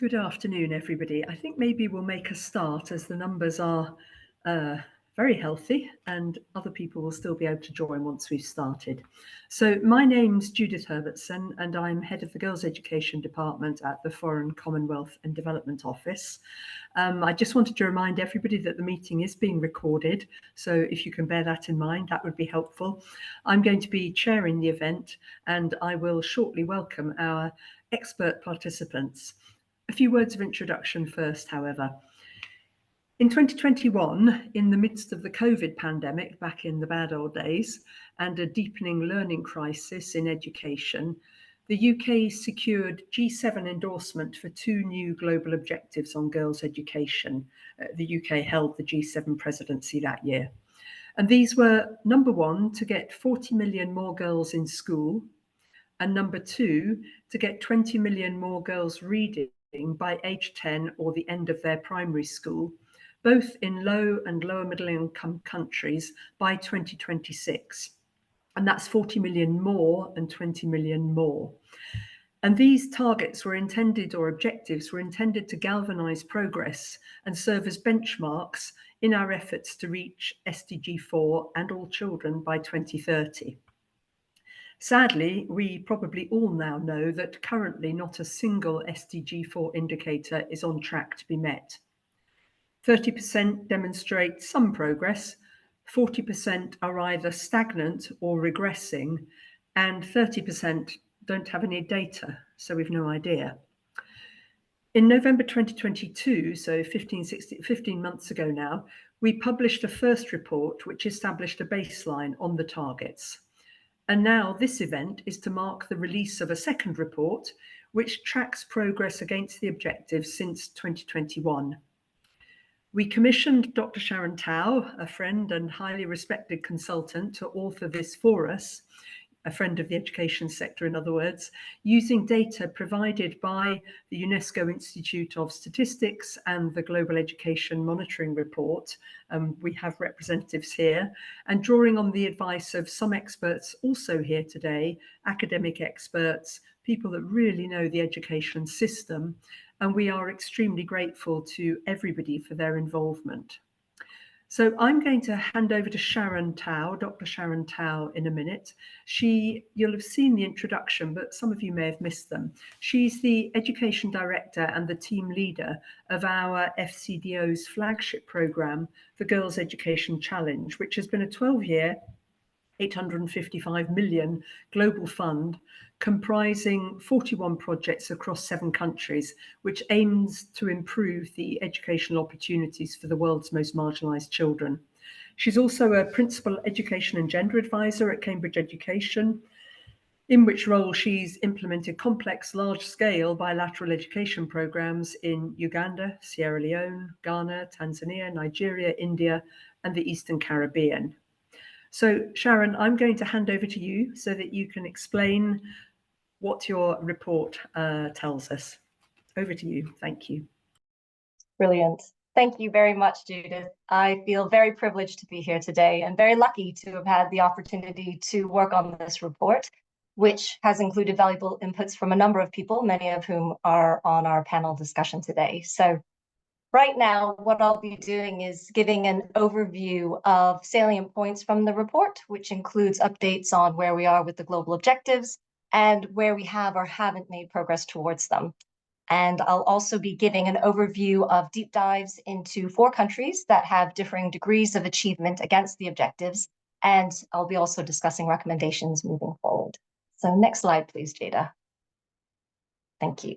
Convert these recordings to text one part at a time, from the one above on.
Good afternoon, everybody. I think maybe we'll make a start as the numbers are very healthy and other people will still be able to join once we've started. So my name's Judith Herbertson and I'm head of the Girls Education Department at the Foreign, Commonwealth and Development Office. I just wanted to remind everybody that the meeting is being recorded, so if you can bear that in mind, that would be helpful. I'm going to be chairing the event and I will shortly welcome our expert participants. A few words of introduction first, however. In 2021, in the midst of the COVID pandemic, back in the bad old days, and a deepening learning crisis in education, the UK secured G7 endorsement for two new global objectives on girls' education. The UK held the G7 presidency that year. And these were, number one, to get 40 million more girls in school, and number two, to get 20 million more girls reading by age 10 or the end of their primary school, both in low and lower middle income countries by 2026. And that's 40 million more and 20 million more. And these targets were intended, or objectives were intended, to galvanise progress and serve as benchmarks in our efforts to reach SDG 4 and all children by 2030. Sadly, we probably all now know that currently not a single SDG 4 indicator is on track to be met. 30% demonstrate some progress, 40% are either stagnant or regressing, and 30% don't have any data, so we've no idea. In November 2022, so 15 months ago now, we published a first report which established a baseline on the targets. And now this event is to mark the release of a second report, which tracks progress against the objectives since 2021. We commissioned Dr. Sharon, a friend and highly respected consultant, to author this for us, a friend of the education sector, in other words, using data provided by the UNESCO Institute of Statistics and the Global Education Monitoring Report. We have representatives here, and drawing on the advice of some experts also here today, academic experts, people that really know the education system, and we are extremely grateful to everybody for their involvement. So I'm going to hand over to Sharon, Dr. Sharon, in a minute. You'll have seen the introduction, but some of you may have missed them. She's the Education Director and the team leader of our FCDO's flagship programme, the Girls' Education Challenge, which has been a 12-year, 855 million global fund comprising 41 projects across 7 countries, which aims to improve the educational opportunities for the world's most marginalised children. She's also a Principal Education and Gender Advisor at Cambridge Education, in which role she's implemented complex, large-scale bilateral education programmes in Uganda, Sierra Leone, Ghana, Tanzania, Nigeria, India, and the Eastern Caribbean. So Sharon, I'm going to hand over to you so that you can explain what your report tells us. Over to you. Thank you. Brilliant. Thank you very much, Judith. I feel very privileged to be here today and very lucky to have had the opportunity to work on this report, which has included valuable inputs from a number of people, many of whom are on our panel discussion today. So right now, what I'll be doing is giving an overview of salient points from the report, which includes updates on where we are with the global objectives and where we have or haven't made progress towards them. And I'll also be giving an overview of deep dives into 4 countries that have differing degrees of achievement against the objectives. And I'll be also discussing recommendations moving forward. So next slide, please, Jada. Thank you.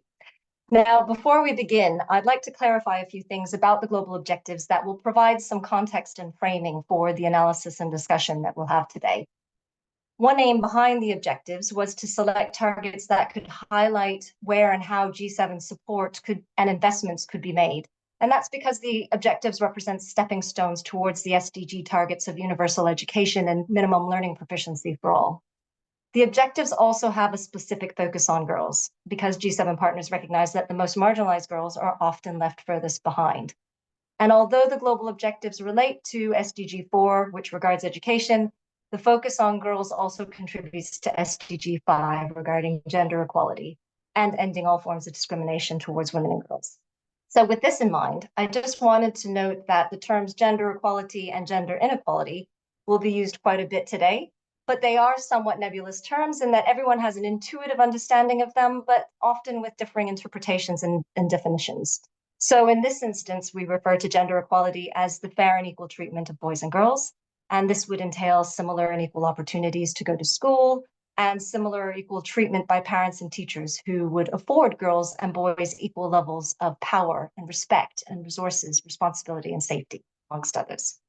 Now, before we begin, I'd like to clarify a few things about the global objectives that will provide some context and framing for the analysis and discussion that we'll have today. One aim behind the objectives was to select targets that could highlight where and how G7 support and investments could be made. And that's because the objectives represent stepping stones towards the SDG targets of universal education and minimum learning proficiency for all. The objectives also have a specific focus on girls, because G7 partners recognize that the most marginalized girls are often left furthest behind. And although the global objectives relate to SDG 4, which regards education, the focus on girls also contributes to SDG 5 regarding gender equality. and ending all forms of discrimination towards women and girls. So with this in mind, I just wanted to note that the terms gender equality and gender inequality will be used quite a bit today, but they are somewhat nebulous terms in that everyone has an intuitive understanding of them, but often with differing interpretations and definitions. So in this instance, we refer to gender equality as the fair and equal treatment of boys and girls, and this would entail similar and equal opportunities to go to school, and similar equal treatment by parents and teachers who would afford girls and boys equal levels of power and respect and resources, responsibility, and safety, amongst others.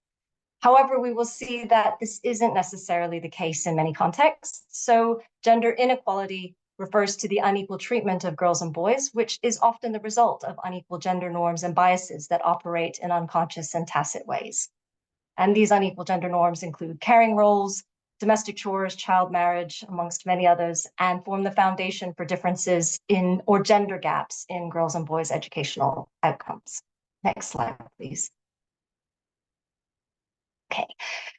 However, we will see that this isn't necessarily the case in many contexts. So gender inequality refers to the unequal treatment of girls and boys, which is often the result of unequal gender norms and biases that operate in unconscious and tacit ways. And these unequal gender norms include caring roles, domestic chores, child marriage, amongst many others, and form the foundation for differences in or gender gaps in girls and boys' educational outcomes. Next slide, please. Okay,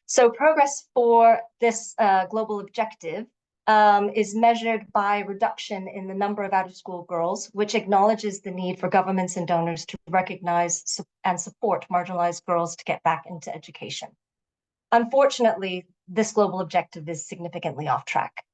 so progress for this global objective is measured by reduction in the number of out-of-school girls, which acknowledges the need for governments and donors to recognize and support marginalized girls to get back into education. Unfortunately, this global objective is significantly off track.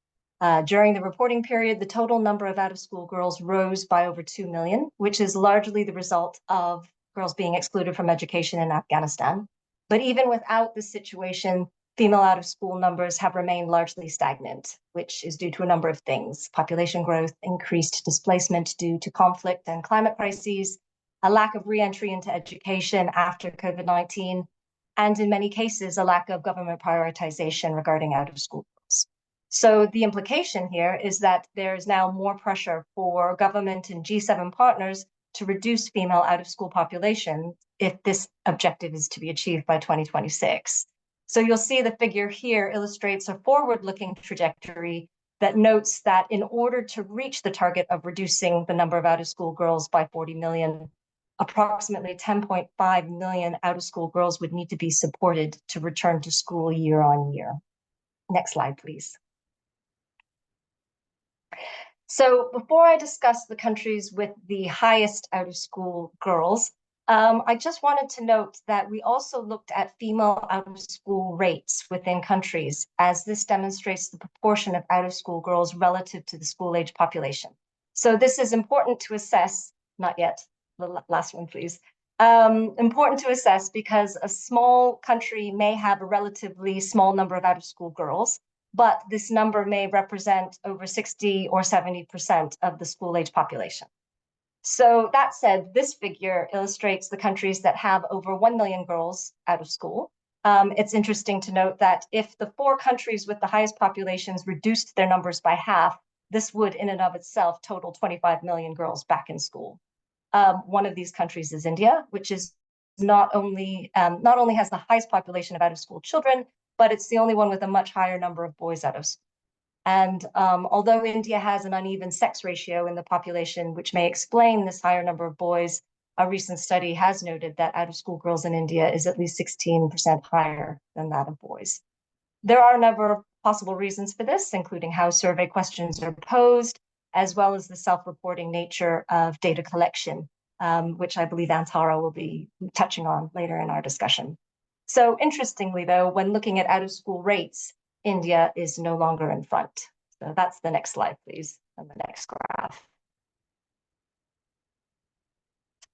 During the reporting period, the total number of out-of-school girls rose by over 2 million, which is largely the result of girls being excluded from education in Afghanistan. But even without this situation, female out-of-school numbers have remained largely stagnant, which is due to a number of things: population growth, increased displacement due to conflict and climate crises, a lack of re-entry into education after COVID-19, and in many cases, a lack of government prioritization regarding out-of-school girls. So the implication here is that there is now more pressure for government and G7 partners to reduce female out-of-school population if this objective is to be achieved by 2026. So you'll see the figure here illustrates a forward-looking trajectory that notes that in order to reach the target of reducing the number of out-of-school girls by 40 million, approximately 10.5 million out-of-school girls would need to be supported to return to school year on year. Next slide, please. So before I discuss the countries with the highest out-of-school girls, I just wanted to note that we also looked at female out-of-school rates within countries, as this demonstrates the proportion of out-of-school girls relative to the school-age population. So this is important to assess, not yet, the last one, please. Important to assess because a small country may have a relatively small number of out-of-school girls, but this number may represent over 60 or 70% of the school-age population. So that said, this figure illustrates the countries that have over 1 million girls out of school. It's interesting to note that if the 4 countries with the highest populations reduced their numbers by half, this would in and of itself total 25 million girls back in school. One of these countries is India, which is not only has the highest population of out-of-school children, but it's the only one with a much higher number of boys out of school. And although India has an uneven sex ratio in the population, which may explain this higher number of boys, a recent study has noted that out-of-school girls in India is at least 16% higher than that of boys. There are a number of possible reasons for this, including how survey questions are posed, as well as the self-reporting nature of data collection, which I believe Antara will be touching on later in our discussion. So interestingly, though, when looking at out-of-school rates, India is no longer in front. So that's the next slide, please, and the next graph.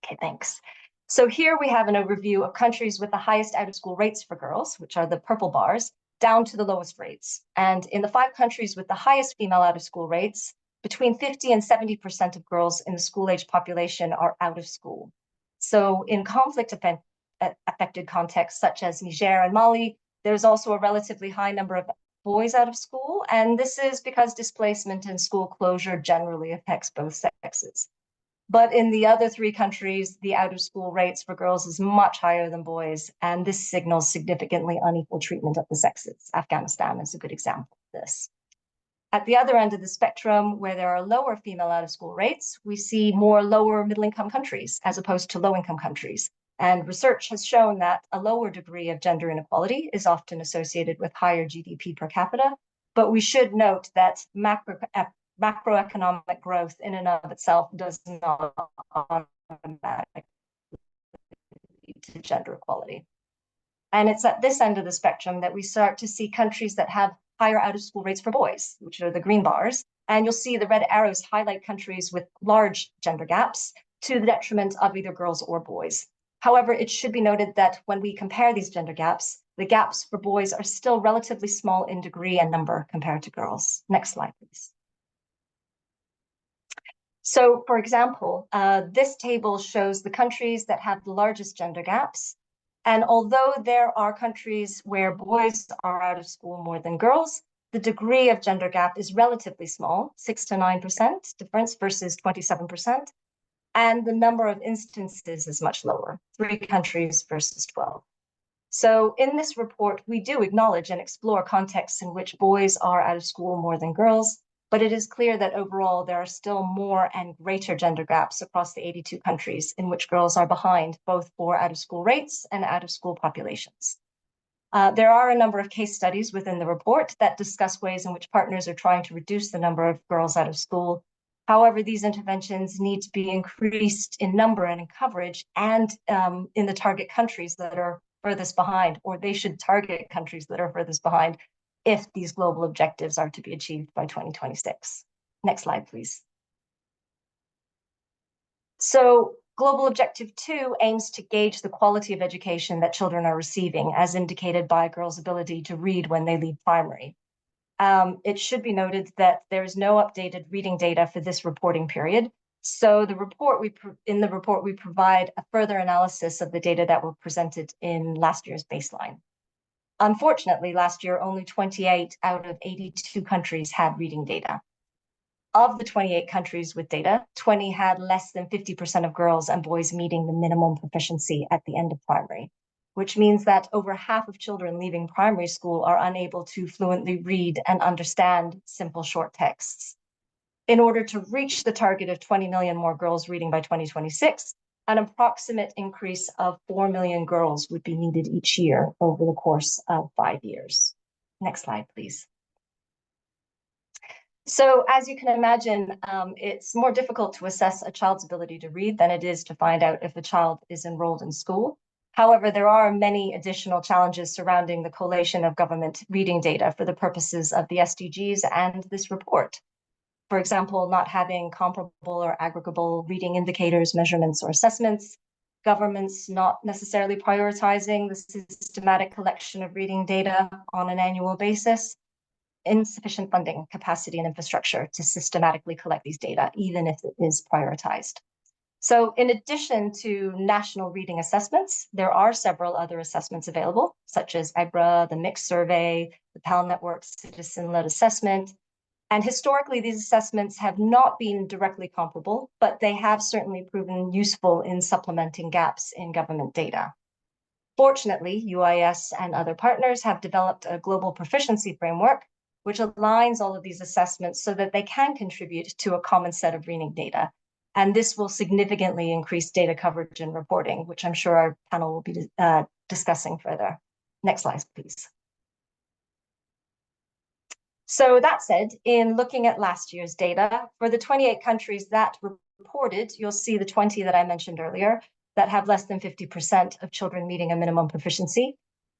Okay, thanks. So here we have an overview of countries with the highest out-of-school rates for girls, which are the purple bars, down to the lowest rates. And in the 5 countries with the highest female out-of-school rates, between 50 and 70% of girls in the school-age population are out of school. So in conflict-affected contexts such as Niger and Mali, there's also a relatively high number of boys out of school, and this is because displacement and school closure generally affects both sexes. But in the other 3 countries, the out-of-school rates for girls is much higher than boys, and this signals significantly unequal treatment of the sexes. Afghanistan is a good example of this. At the other end of the spectrum, where there are lower female out-of-school rates, we see more lower middle-income countries as opposed to low-income countries. And research has shown that a lower degree of gender inequality is often associated with higher GDP per capita. But we should note that macroeconomic growth in and of itself does not automatically lead to gender equality. And it's at this end of the spectrum that we start to see countries that have higher out-of-school rates for boys, which are the green bars. And you'll see the red arrows highlight countries with large gender gaps to the detriment of either girls or boys. However, it should be noted that when we compare these gender gaps, the gaps for boys are still relatively small in degree and number compared to girls. Next slide, please. So, for example, this table shows the countries that have the largest gender gaps. And although there are countries where boys are out of school more than girls, the degree of gender gap is relatively small, 6 to 9% difference versus 27%. And the number of instances is much lower, 3 countries versus 12. So in this report, we do acknowledge and explore contexts in which boys are out of school more than girls, but it is clear that overall there are still more and greater gender gaps across the 82 countries in which girls are behind, both for out-of-school rates and out-of-school populations. There are a number of case studies within the report that discuss ways in which partners are trying to reduce the number of girls out of school. However, these interventions need to be increased in number and in coverage and in the target countries that are furthest behind, or they should target countries that are furthest behind if these global objectives are to be achieved by 2026. Next slide, please. So Global Objective 2 aims to gauge the quality of education that children are receiving, as indicated by girls' ability to read when they leave primary. It should be noted that there is no updated reading data for this reporting period. So in the report, we provide a further analysis of the data that were presented in last year's baseline. Unfortunately, last year, only 28 out of 82 countries had reading data. Of the 28 countries with data, 20 had less than 50% of girls and boys meeting the minimum proficiency at the end of primary, which means that over half of children leaving primary school are unable to fluently read and understand simple short texts. In order to reach the target of 20 million more girls reading by 2026, an approximate increase of 4 million girls would be needed each year over the course of 5 years. Next slide, please. So as you can imagine, it's more difficult to assess a child's ability to read than it is to find out if a child is enrolled in school. However, there are many additional challenges surrounding the collation of government reading data for the purposes of the SDGs and this report. For example, not having comparable or aggregable reading indicators, measurements, or assessments, governments not necessarily prioritizing the systematic collection of reading data on an annual basis, insufficient funding, capacity, and infrastructure to systematically collect these data, even if it is prioritized. So in addition to national reading assessments, there are several other assessments available, such as EGRA, the Mixed Survey, the PAL Network Citizen-Led Assessment. And historically, these assessments have not been directly comparable, but they have certainly proven useful in supplementing gaps in government data. Fortunately, UIS and other partners have developed a global proficiency framework, which aligns all of these assessments so that they can contribute to a common set of reading data. And this will significantly increase data coverage and reporting, which I'm sure our panel will be discussing further. Next slide, please. So that said, in looking at last year's data, for the 28 countries that reported, you'll see the 20 that I mentioned earlier that have less than 50% of children meeting a minimum proficiency.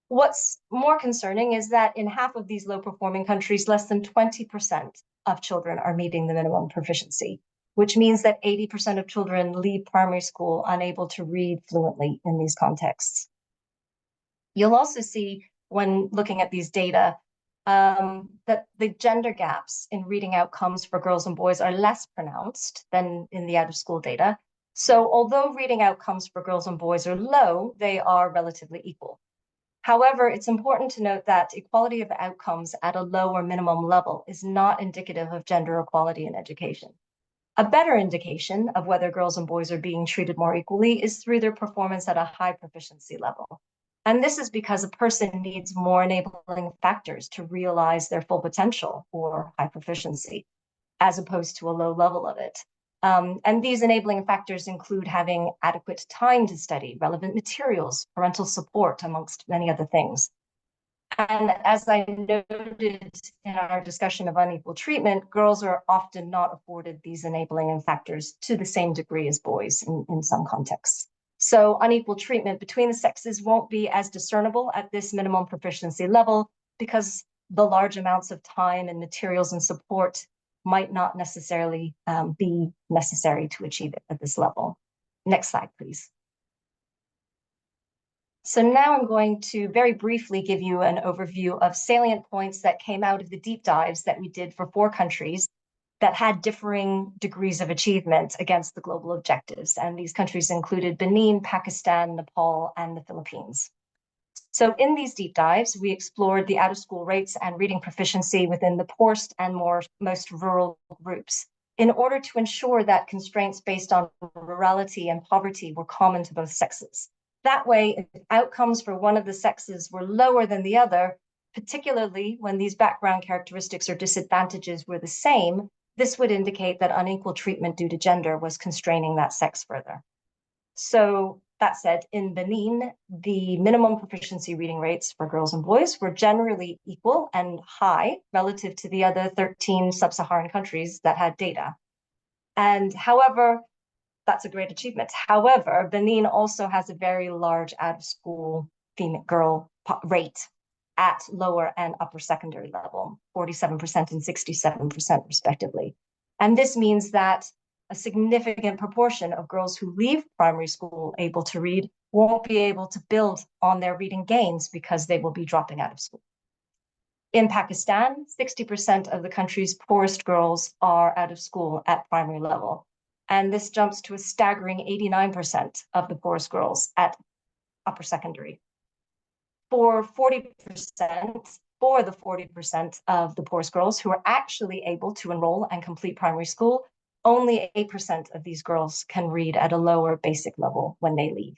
What's more concerning is that in half of these low-performing countries, less than 20% of children are meeting the minimum proficiency, which means that 80% of children leave primary school unable to read fluently in these contexts. You'll also see when looking at these data that the gender gaps in reading outcomes for girls and boys are less pronounced than in the out-of-school data. So although reading outcomes for girls and boys are low, they are relatively equal. However, it's important to note that equality of outcomes at a low or minimum level is not indicative of gender equality in education. A better indication of whether girls and boys are being treated more equally is through their performance at a high proficiency level. And this is because a person needs more enabling factors to realize their full potential or high proficiency, as opposed to a low level of it. And these enabling factors include having adequate time to study, relevant materials, parental support, amongst many other things. And as I noted in our discussion of unequal treatment, girls are often not afforded these enabling factors to the same degree as boys in some contexts. So unequal treatment between the sexes won't be as discernible at this minimum proficiency level because the large amounts of time and materials and support might not necessarily be necessary to achieve it at this level. Next slide, please. So now I'm going to very briefly give you an overview of salient points that came out of the deep dives that we did for 4 countries that had differing degrees of achievement against the global objectives. And these countries included Benin, Pakistan, Nepal, and the Philippines. So in these deep dives, we explored the out-of-school rates and reading proficiency within the poorest and most rural groups in order to ensure that constraints based on rurality and poverty were common to both sexes. That way, if outcomes for one of the sexes were lower than the other, particularly when these background characteristics or disadvantages were the same, this would indicate that unequal treatment due to gender was constraining that sex further. So that said, in Benin, the minimum proficiency reading rates for girls and boys were generally equal and high relative to the other 13 sub-Saharan countries that had data. And however, that's a great achievement. However, Benin also has a very large out-of-school female girl rate at lower and upper secondary level, 47% and 67% respectively. And this means that a significant proportion of girls who leave primary school able to read won't be able to build on their reading gains because they will be dropping out of school. In Pakistan, 60% of the country's poorest girls are out of school at primary level. And this jumps to a staggering 89% of the poorest girls at upper secondary. For the 40% of the poorest girls who are actually able to enroll and complete primary school, only 8% of these girls can read at a lower basic level when they leave.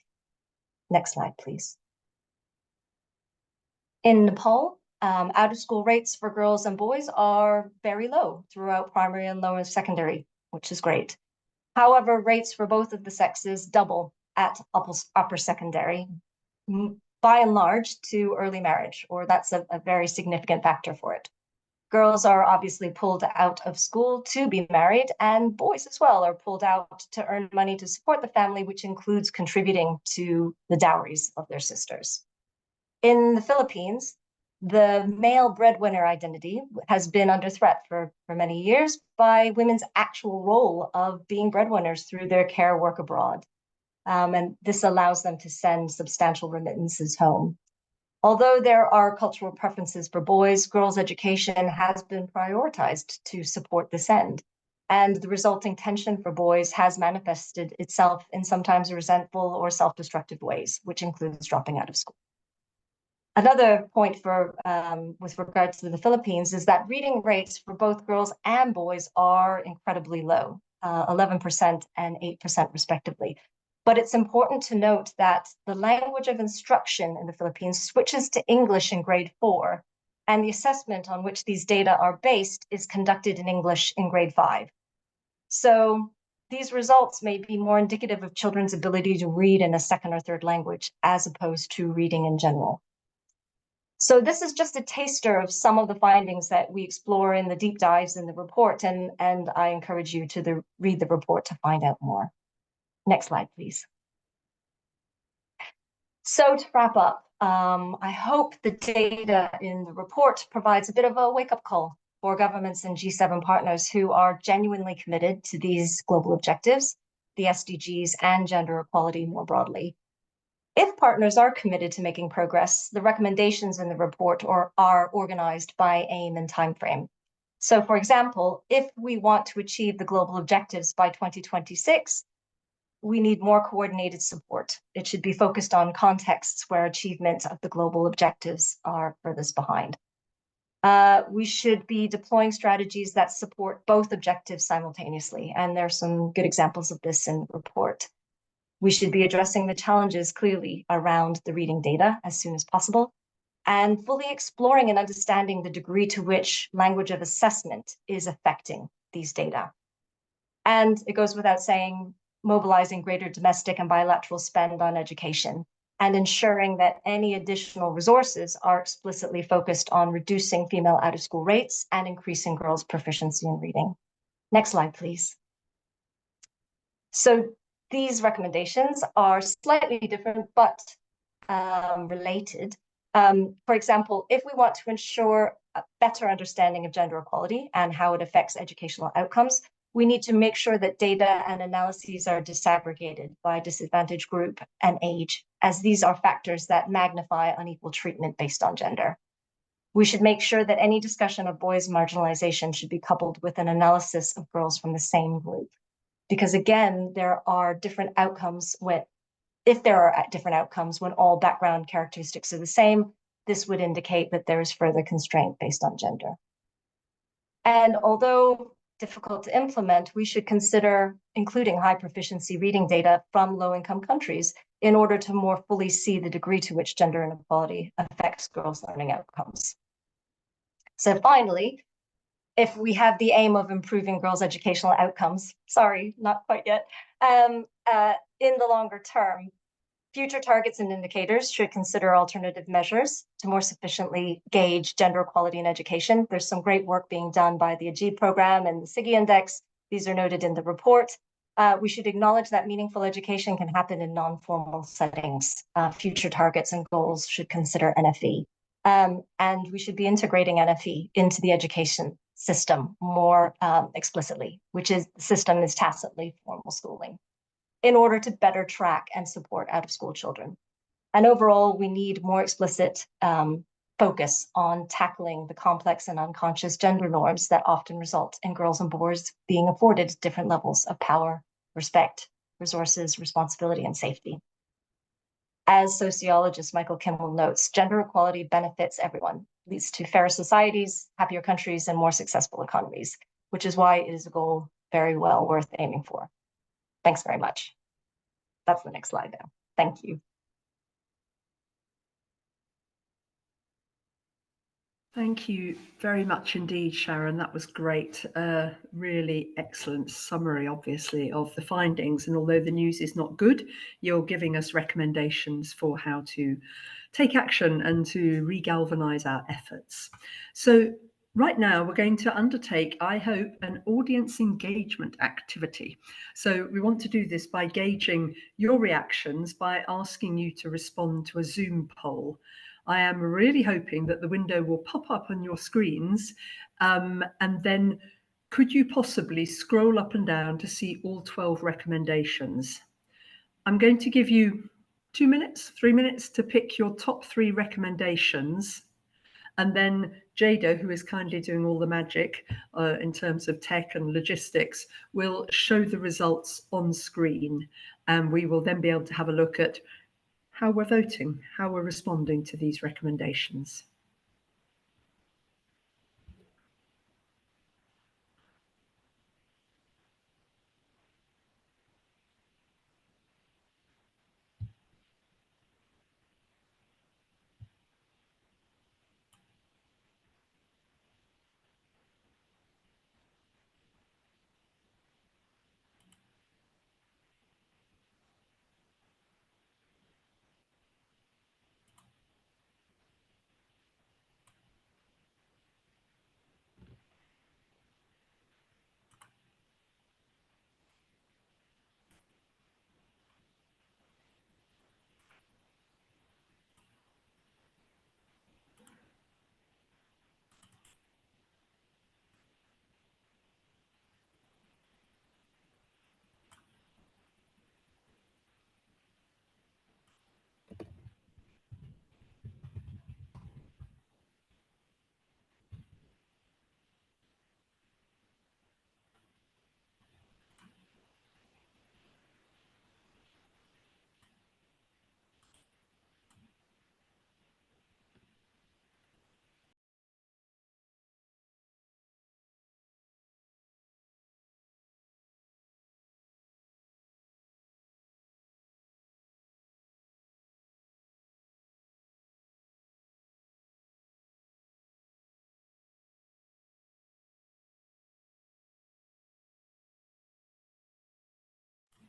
Next slide, please. In Nepal, out-of-school rates for girls and boys are very low throughout primary and lower secondary, which is great. However, rates for both of the sexes double at upper secondary, by and large to early marriage, or that's a very significant factor for it. Girls are obviously pulled out of school to be married, and boys as well are pulled out to earn money to support the family, which includes contributing to the dowries of their sisters. In the Philippines, the male breadwinner identity has been under threat for many years by women's actual role of being breadwinners through their care work abroad. And this allows them to send substantial remittances home. Although there are cultural preferences for boys, girls' education has been prioritized to support this end. And the resulting tension for boys has manifested itself in sometimes resentful or self-destructive ways, which includes dropping out of school. Another point with regards to the Philippines is that reading rates for both girls and boys are incredibly low, 11% and 8% respectively. But it's important to note that the language of instruction in the Philippines switches to English in grade 4, and the assessment on which these data are based is conducted in English in grade 5. So these results may be more indicative of children's ability to read in a second or third language as opposed to reading in general. So this is just a taster of some of the findings that we explore in the deep dives in the report, and I encourage you to read the report to find out more. Next slide, please. So to wrap up, I hope the data in the report provides a bit of a wake-up call for governments and G7 partners who are genuinely committed to these global objectives, the SDGs, and gender equality more broadly. If partners are committed to making progress, the recommendations in the report are organized by aim and timeframe. So for example, if we want to achieve the global objectives by 2026, we need more coordinated support. It should be focused on contexts where achievement of the global objectives are furthest behind. We should be deploying strategies that support both objectives simultaneously, and there are some good examples of this in the report. We should be addressing the challenges clearly around the reading data as soon as possible, and fully exploring and understanding the degree to which language of assessment is affecting these data. And it goes without saying, mobilizing greater domestic and bilateral spend on education and ensuring that any additional resources are explicitly focused on reducing female out-of-school rates and increasing girls' proficiency in reading. Next slide, please. So these recommendations are slightly different, but related. For example, if we want to ensure a better understanding of gender equality and how it affects educational outcomes, we need to make sure that data and analyses are disaggregated by disadvantaged group and age, as these are factors that magnify unequal treatment based on gender. We should make sure that any discussion of boys' marginalization should be coupled with an analysis of girls from the same group. Because again, there are different outcomes if there are different outcomes when all background characteristics are the same, this would indicate that there is further constraint based on gender. And although difficult to implement, we should consider including high proficiency reading data from low-income countries in order to more fully see the degree to which gender inequality affects girls' learning outcomes. So finally, if we have the aim of improving girls' educational outcomes, sorry, not quite yet, in the longer term, future targets and indicators should consider alternative measures to more sufficiently gauge gender equality in education. There's some great work being done by the UNGEI program and the SIGI index. These are noted in the report. We should acknowledge that meaningful education can happen in non-formal settings. Future targets and goals should consider NFE. And we should be integrating NFE into the education system more explicitly, which is the system is tacitly formal schooling, in order to better track and support out-of-school children. And overall, we need more explicit focus on tackling the complex and unconscious gender norms that often result in girls and boys being afforded different levels of power, respect, resources, responsibility, and safety. As sociologist Michael Kimmel notes, gender equality benefits everyone, leads to fairer societies, happier countries, and more successful economies, which is why it is a goal very well worth aiming for. Thanks very much. That's the next slide now. Thank you. Thank you very much indeed, Sharon. That was great. Really excellent summary, obviously, of the findings. And although the news is not good, you're giving us recommendations for how to take action and to re-galvanize our efforts. So right now, we're going to undertake, I hope, an audience engagement activity. So we want to do this by gauging your reactions by asking you to respond to a Zoom poll. I am really hoping that the window will pop up on your screens, and then could you possibly scroll up and down to see all 12 recommendations? I'm going to give you 2 minutes, 3 minutes to pick your top 3 recommendations. And then Jada, who is kindly doing all the magic in terms of tech and logistics, will show the results on screen. And we will then be able to have a look at how we're voting, how we're responding to these recommendations.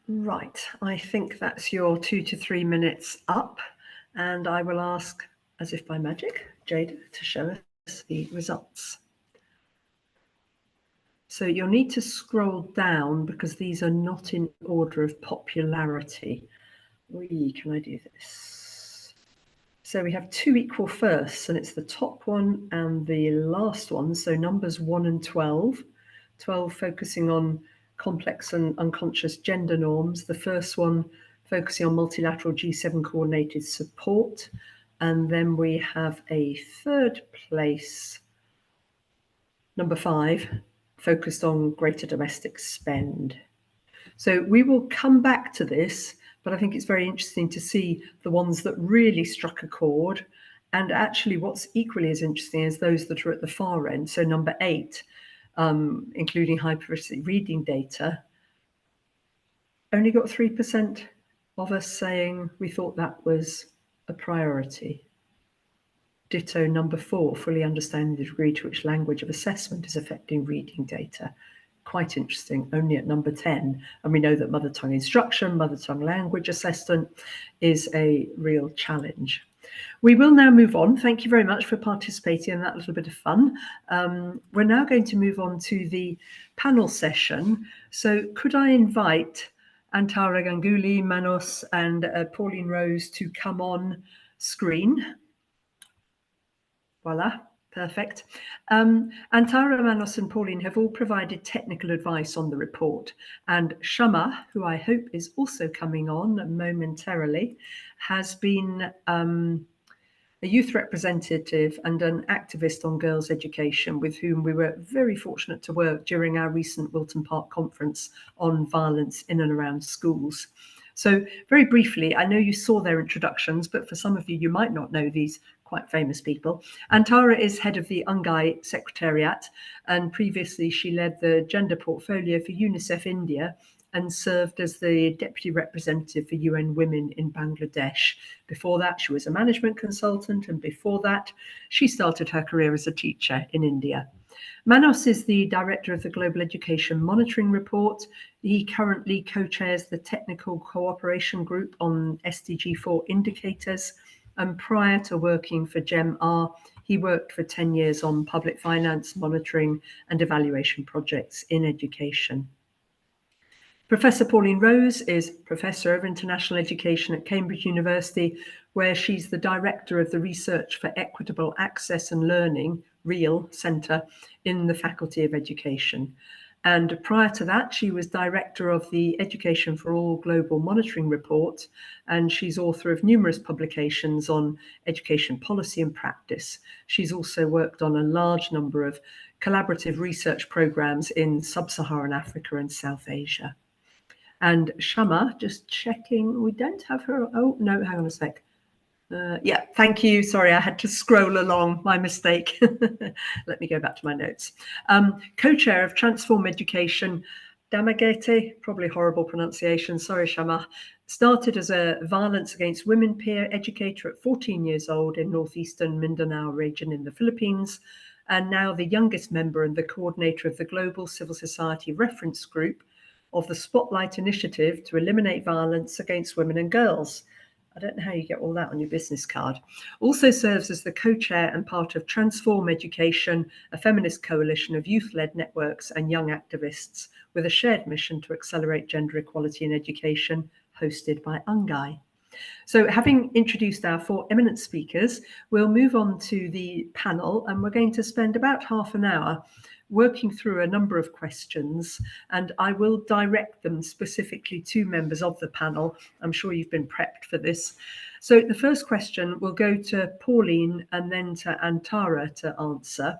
Right, I think that's your 2 to 3 minutes up. And I will ask, as if by magic, Jada to show us the results. So you'll need to scroll down because these are not in order of popularity. Can I do this? So we have two equal firsts, and it's the top one and the last one. So numbers 1 and 12. 12 focusing on complex and unconscious gender norms. The first one focusing on multilateral G7 coordinated support. And then we have a third place, number 5, focused on greater domestic spend. So we will come back to this, but I think it's very interesting to see the ones that really struck a chord. And actually what's equally as interesting is those that are at the far end. So number 8, including high-priority reading data, only got 3% of us saying we thought that was a priority. Ditto number 4, fully understanding the degree to which language of assessment is affecting reading data. Quite interesting, only at number 10. And we know that mother tongue instruction, mother tongue language assessment is a real challenge. We will now move on. Thank you very much for participating in that little bit of fun. We're now going to move on to the panel session. So could I invite Antara, Ganguli, Manos and Pauline Rose to come on screen? Voila, perfect. Antara, Manos and Pauline have all provided technical advice on the report, and Shamah, who I hope is also coming on momentarily, has been a youth representative and an activist on girls' education, with whom we were very fortunate to work during our recent Wilton Park conference on violence in and around schools. So very briefly, I know you saw their introductions, but for some of you, you might not know these quite famous people. Antara is head of the UNGEI Secretariat, and previously she led the gender portfolio for UNICEF India and served as the deputy representative for UN Women in Bangladesh. Before that, she was a management consultant, and before that, she started her career as a teacher in India. Manos is the director of the Global Education Monitoring Report. He currently co-chairs the Technical Cooperation Group on SDG 4 indicators. And prior to working for GEM-R, he worked for 10 years on public finance, monitoring and evaluation projects in education. Professor Pauline Rose is Professor of International Education at Cambridge University, where she's the Director of the Research for Equitable Access and Learning, REAL Centre, in the Faculty of Education. And prior to that, she was Director of the Education for All Global Monitoring Report, and she's author of numerous publications on education policy and practice. She's also worked on a large number of collaborative research programs in Sub-Saharan Africa and South Asia. And Shamah, just checking, we don't have her. Oh, no, hang on a sec. Yeah, thank you. Sorry, I had to scroll along, my mistake. Let me go back to my notes. Co-chair of Transform Education, Damagete, probably horrible pronunciation, sorry Shamah, started as a violence against women peer educator at 14 years old in northeastern Mindanao region in the Philippines, and now the youngest member and the coordinator of the Global Civil Society Reference Group of the Spotlight Initiative to eliminate violence against women and girls. I don't know how you get all that on your business card. Also serves as the co-chair and part of Transform Education, a feminist coalition of youth-led networks and young activists with a shared mission to accelerate gender equality in education, hosted by UNGEI. So having introduced our 4 eminent speakers, we'll move on to the panel, and we're going to spend about half an hour working through a number of questions, and I will direct them specifically to members of the panel. I'm sure you've been prepped for this. So the first question will go to Pauline and then to Antara to answer,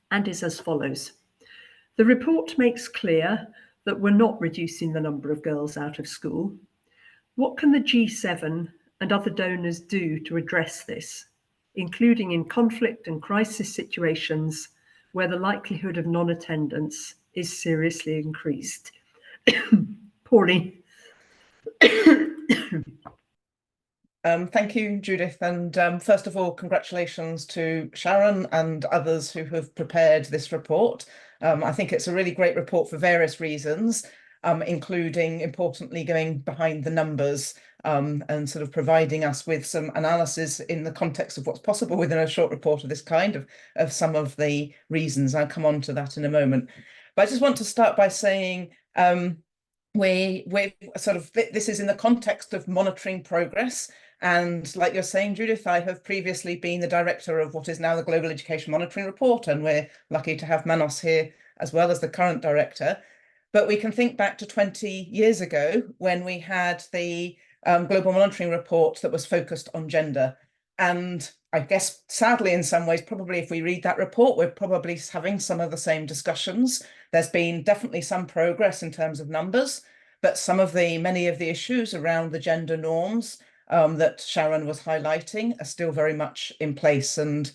and is as follows. The report makes clear that we're not reducing the number of girls out of school. What can the G7 and other donors do to address this, including in conflict and crisis situations where the likelihood of non-attendance is seriously increased? Pauline. Thank you, Judith. And first of all, congratulations to Sharon and others who have prepared this report. I think it's a really great report for various reasons. including, importantly, going behind the numbers and sort of providing us with some analysis in the context of what's possible within a short report of this kind of some of the reasons. I'll come on to that in a moment. But I just want to start by saying we're sort of, this is in the context of monitoring progress. And like you're saying, Judith, I have previously been the director of what is now the Global Education Monitoring Report, and we're lucky to have Manos here as well as the current director. But we can think back to 20 years ago when we had the Global Monitoring Report that was focused on gender. And I guess, sadly, in some ways, probably if we read that report, we're probably having some of the same discussions. There's been definitely some progress in terms of numbers, but many of the issues around the gender norms that Sharon was highlighting are still very much in place. And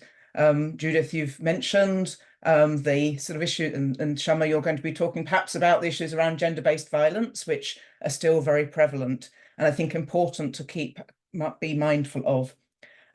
Judith, you've mentioned the sort of issue, and Shamah, you're going to be talking perhaps about the issues around gender-based violence, which are still very prevalent, and I think important to be mindful of.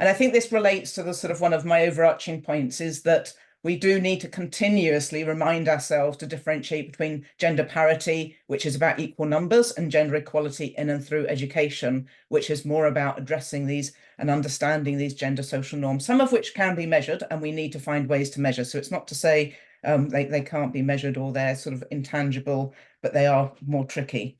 And I think this relates to the sort of one of my overarching points is that we do need to continuously remind ourselves to differentiate between gender parity, which is about equal numbers, and gender equality in and through education, which is more about addressing these and understanding these gender social norms, some of which can be measured, and we need to find ways to measure. So it's not to say they can't be measured or they're sort of intangible, but they are more tricky.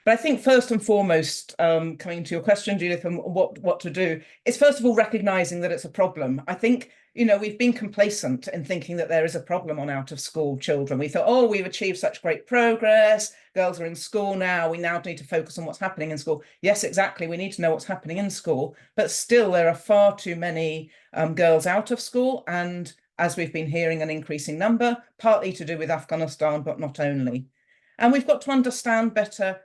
But I think first and foremost, coming to your question, Judith, and what to do, is first of all recognizing that it's a problem. I think, we've been complacent in thinking that there is a problem on out of school children. We thought, oh, we've achieved such great progress. Girls are in school now. We now need to focus on what's happening in school. Yes, exactly. We need to know what's happening in school, but still there are far too many girls out of school. And as we've been hearing, an increasing number, partly to do with Afghanistan, but not only. And we've got to understand better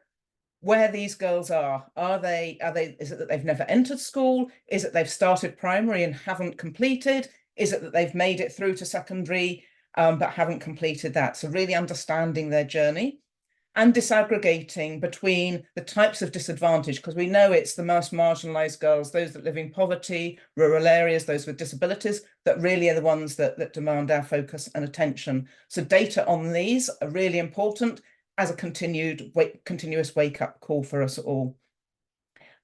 where these girls are. Is it that they've never entered school? Is it they've started primary and haven't completed? Is it that they've made it through to secondary but haven't completed that? So really understanding their journey and disaggregating between the types of disadvantage, because we know it's the most marginalized girls, those that live in poverty, rural areas, those with disabilities, that really are the ones that demand our focus and attention. So data on these are really important as a continuous wake-up call for us all.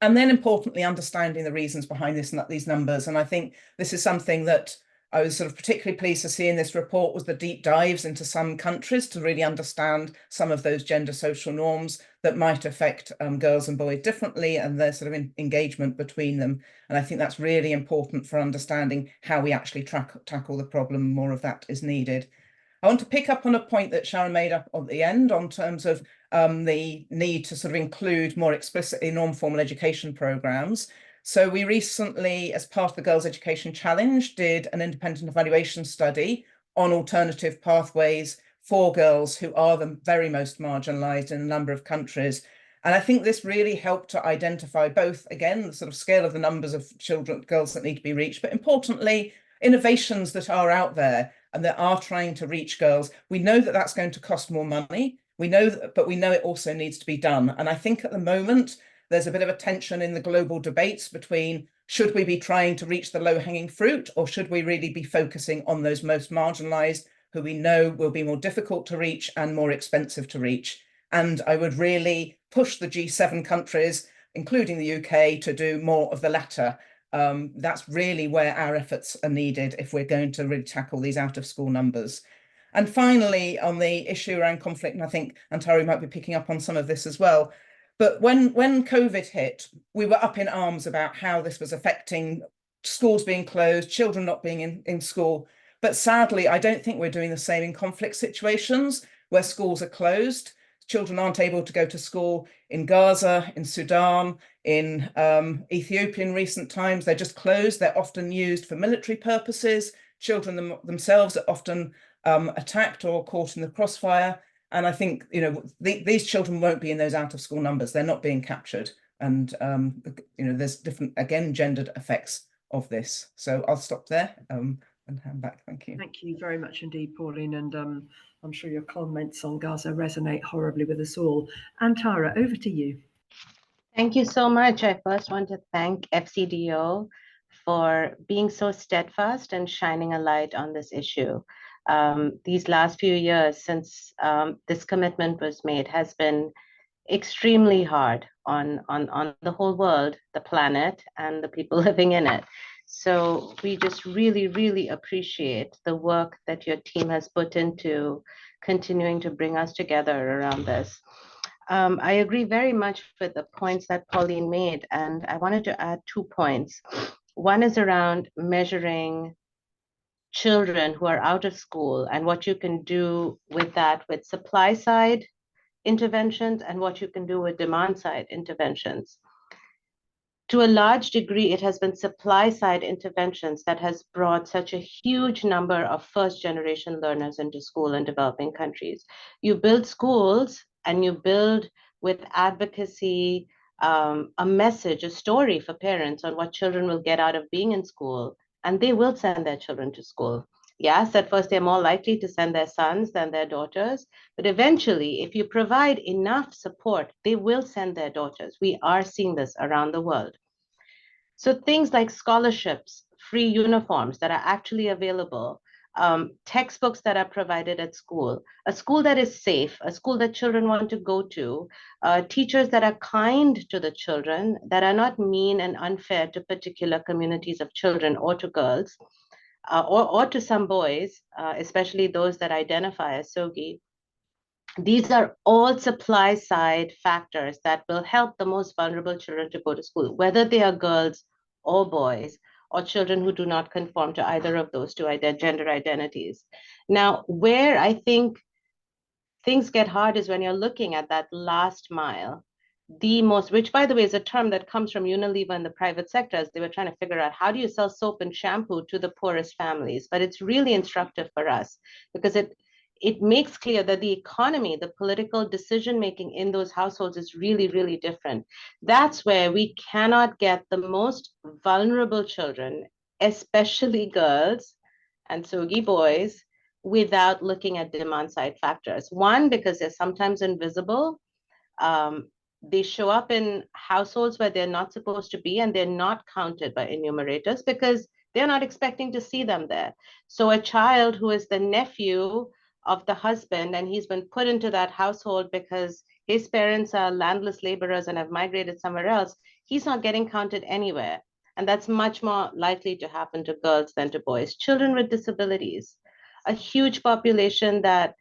And then importantly, understanding the reasons behind these numbers. And I think this is something that I was sort of particularly pleased to see in this report, was the deep dives into some countries to really understand some of those gender social norms that might affect girls and boys differently, and their sort of engagement between them. And I think that's really important for understanding how we actually tackle the problem. More of that is needed. I want to pick up on a point that Sharon made up at the end on terms of the need to sort of include more explicitly non-formal education programs. So we recently, as part of the Girls' Education Challenge, did an independent evaluation study on alternative pathways for girls who are the very most marginalised in a number of countries. And I think this really helped to identify both, again, the sort of scale of the numbers of girls that need to be reached, but importantly, innovations that are out there and that are trying to reach girls. We know that that's going to cost more money. But we know it also needs to be done. And I think at the moment, there's a bit of a tension in the global debates between, should we be trying to reach the low-hanging fruit, or should we really be focusing on those most marginalised, who we know will be more difficult to reach and more expensive to reach? And I would really push the G7 countries, including the UK, to do more of the latter. That's really where our efforts are needed if we're going to really tackle these out-of-school numbers. And finally, on the issue around conflict, and I think Antara might be picking up on some of this as well, but when COVID hit, we were up in arms about how this was affecting schools being closed, children not being in school. But sadly, I don't think we're doing the same in conflict situations where schools are closed. Children aren't able to go to school in Gaza, in Sudan, in Ethiopia in recent times. They're just closed. They're often used for military purposes. Children themselves are often attacked or caught in the crossfire. And I think, these children won't be in those out of school numbers. They're not being captured. And, there's different, again, gendered effects of this. So I'll stop there and hand back. Thank you. Thank you very much indeed, Pauline. And I'm sure your comments on Gaza resonate horribly with us all. Antara, over to you. Thank you so much. I first want to thank FCDO for being so steadfast and shining a light on this issue. these last few years since this commitment was made has been extremely hard on the whole world, the planet, and the people living in it. So we just really, really appreciate the work that your team has put into continuing to bring us together around this. I agree very much with the points that Pauline made, and I wanted to add 2 points. One is around measuring children who are out of school and what you can do with that with supply side interventions and what you can do with demand side interventions. To a large degree, it has been supply side interventions that has brought such a huge number of first generation learners into school in developing countries. You build schools and you build with advocacy, a message, a story for parents on what children will get out of being in school, and they will send their children to school. Yes, at first they're more likely to send their sons than their daughters, but eventually, if you provide enough support, they will send their daughters. We are seeing this around the world. So things like scholarships, free uniforms that are actually available, textbooks that are provided at school, a school that is safe, a school that children want to go to, teachers that are kind to the children, that are not mean and unfair to particular communities of children or to girls, or to some boys, especially those that identify as SOGI. These are all supply side factors that will help the most vulnerable children to go to school, whether they are girls or boys, or children who do not conform to either of those two gender identities. Now, where I think things get hard is when you're looking at that last mile. The most, which by the way is a term that comes from Unilever in the private sector, as they were trying to figure out how do you sell soap and shampoo to the poorest families. But it's really instructive for us because it makes clear that the economy, the political decision making in those households is really, really different. That's where we cannot get the most vulnerable children, especially girls and SOGI boys, without looking at demand side factors. One, because they're sometimes invisible. They show up in households where they're not supposed to be, and they're not counted by enumerators because they're not expecting to see them there. So a child who is the nephew of the husband, and he's been put into that household because his parents are landless laborers and have migrated somewhere else, he's not getting counted anywhere. And that's much more likely to happen to girls than to boys. Children with disabilities, a huge population that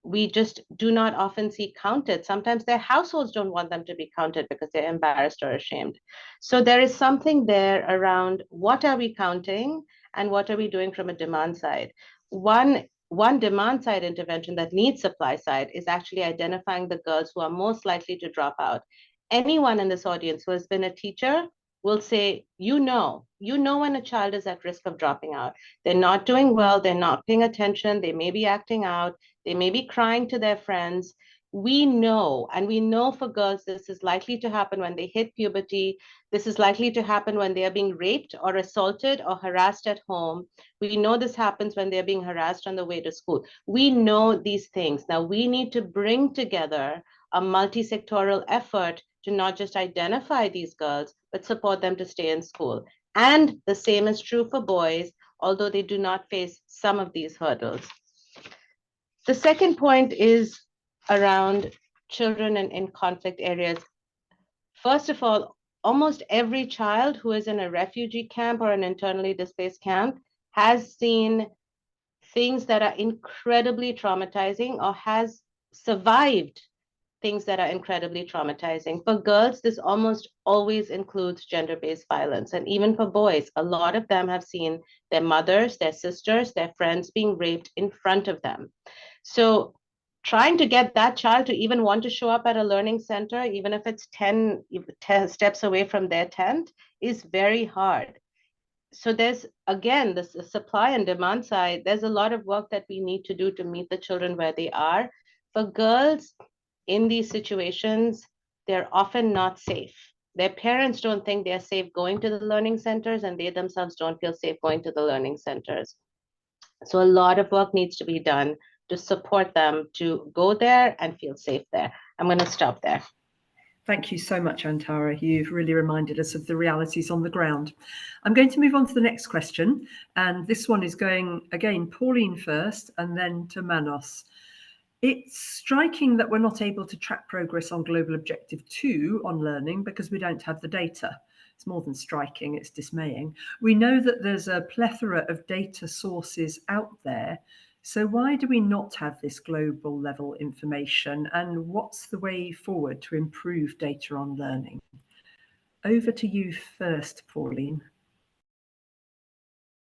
we just do not often see counted. Sometimes their households don't want them to be counted because they're embarrassed or ashamed. So there is something there around what are we counting and what are we doing from a demand side. One demand side intervention that needs supply side is actually identifying the girls who are most likely to drop out. Anyone in this audience who has been a teacher will say, you know when a child is at risk of dropping out. They're not doing well, they're not paying attention, they may be acting out, they may be crying to their friends. We know, and we know for girls, this is likely to happen when they hit puberty. This is likely to happen when they are being raped or assaulted or harassed at home. We know this happens when they're being harassed on the way to school. We know these things. Now we need to bring together a multi-sectoral effort to not just identify these girls, but support them to stay in school. And the same is true for boys, although they do not face some of these hurdles. The second point is around children in conflict areas. First of all, almost every child who is in a refugee camp or an internally displaced camp has seen things that are incredibly traumatizing or has survived things that are incredibly traumatizing. For girls, this almost always includes gender-based violence. And even for boys, a lot of them have seen their mothers, their sisters, their friends being raped in front of them. So trying to get that child to even want to show up at a learning center, even if it's 10 steps away from their tent, is very hard. So there's, again, this supply and demand side, there's a lot of work that we need to do to meet the children where they are. For girls in these situations, they're often not safe. Their parents don't think they're safe going to the learning centers, and they themselves don't feel safe going to the learning centers. So a lot of work needs to be done to support them to go there and feel safe there. I'm going to stop there. Thank you so much, Antara. You've really reminded us of the realities on the ground. I'm going to move on to the next question. And this one is going, again, Pauline first and then to Manos. It's striking that we're not able to track progress on Global Objective 2 on learning because we don't have the data. It's more than striking, it's dismaying. We know that there's a plethora of data sources out there. So why do we not have this global level information, and what's the way forward to improve data on learning? Over to you first, Pauline.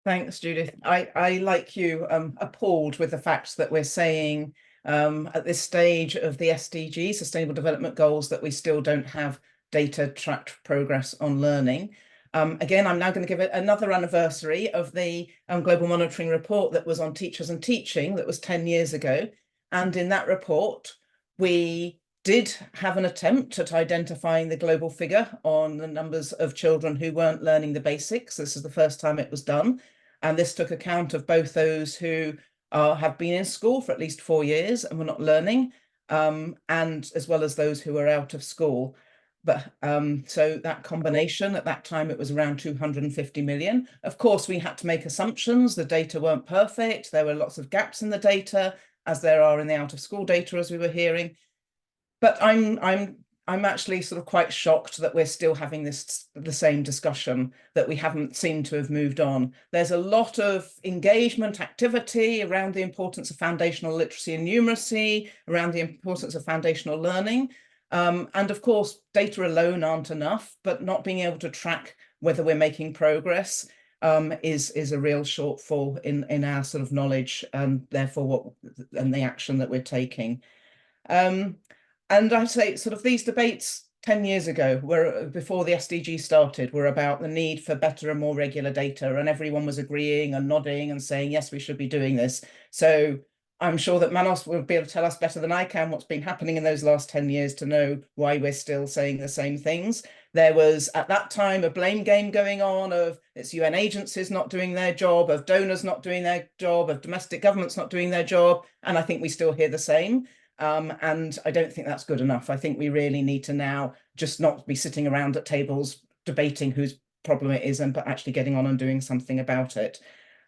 Thanks, Judith. I like you, appalled with the fact that we're saying at this stage of the SDG, Sustainable Development Goals, that we still don't have data tracked progress on learning. Again, I'm now going to give it another anniversary of the Global Monitoring Report that was on teachers and teaching, that was 10 years ago. And in that report, we did have an attempt at identifying the global figure on the numbers of children who weren't learning the basics. This is the first time it was done. And this took account of both those who have been in school for at least 4 years and were not learning, and as well as those who are out of school. But so that combination, at that time, it was around 250 million. Of course, we had to make assumptions. The data weren't perfect. There were lots of gaps in the data, as there are in the out of school data, as we were hearing. But I'm actually sort of quite shocked that we're still having the same discussion, that we haven't seemed to have moved on. There's a lot of engagement activity around the importance of foundational literacy and numeracy, around the importance of foundational learning. And of course, data alone aren't enough, but not being able to track whether we're making progress is a real shortfall in our sort of knowledge, and therefore the action that we're taking. And I'd say sort of these debates 10 years ago, before the SDG started, were about the need for better and more regular data, and everyone was agreeing and nodding and saying, yes, we should be doing this. So I'm sure that Manos will be able to tell us better than I can what's been happening in those last 10 years to know why we're still saying the same things. There was, at that time, a blame game going on of it's UN agencies not doing their job, of donors not doing their job, of domestic governments not doing their job. And I think we still hear the same. And I don't think that's good enough. I think we really need to now just not be sitting around at tables debating whose problem it is, but actually getting on and doing something about it.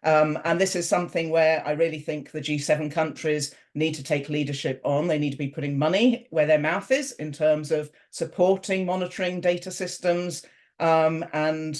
And this is something where I really think the G7 countries need to take leadership on. They need to be putting money where their mouth is in terms of supporting monitoring data systems, and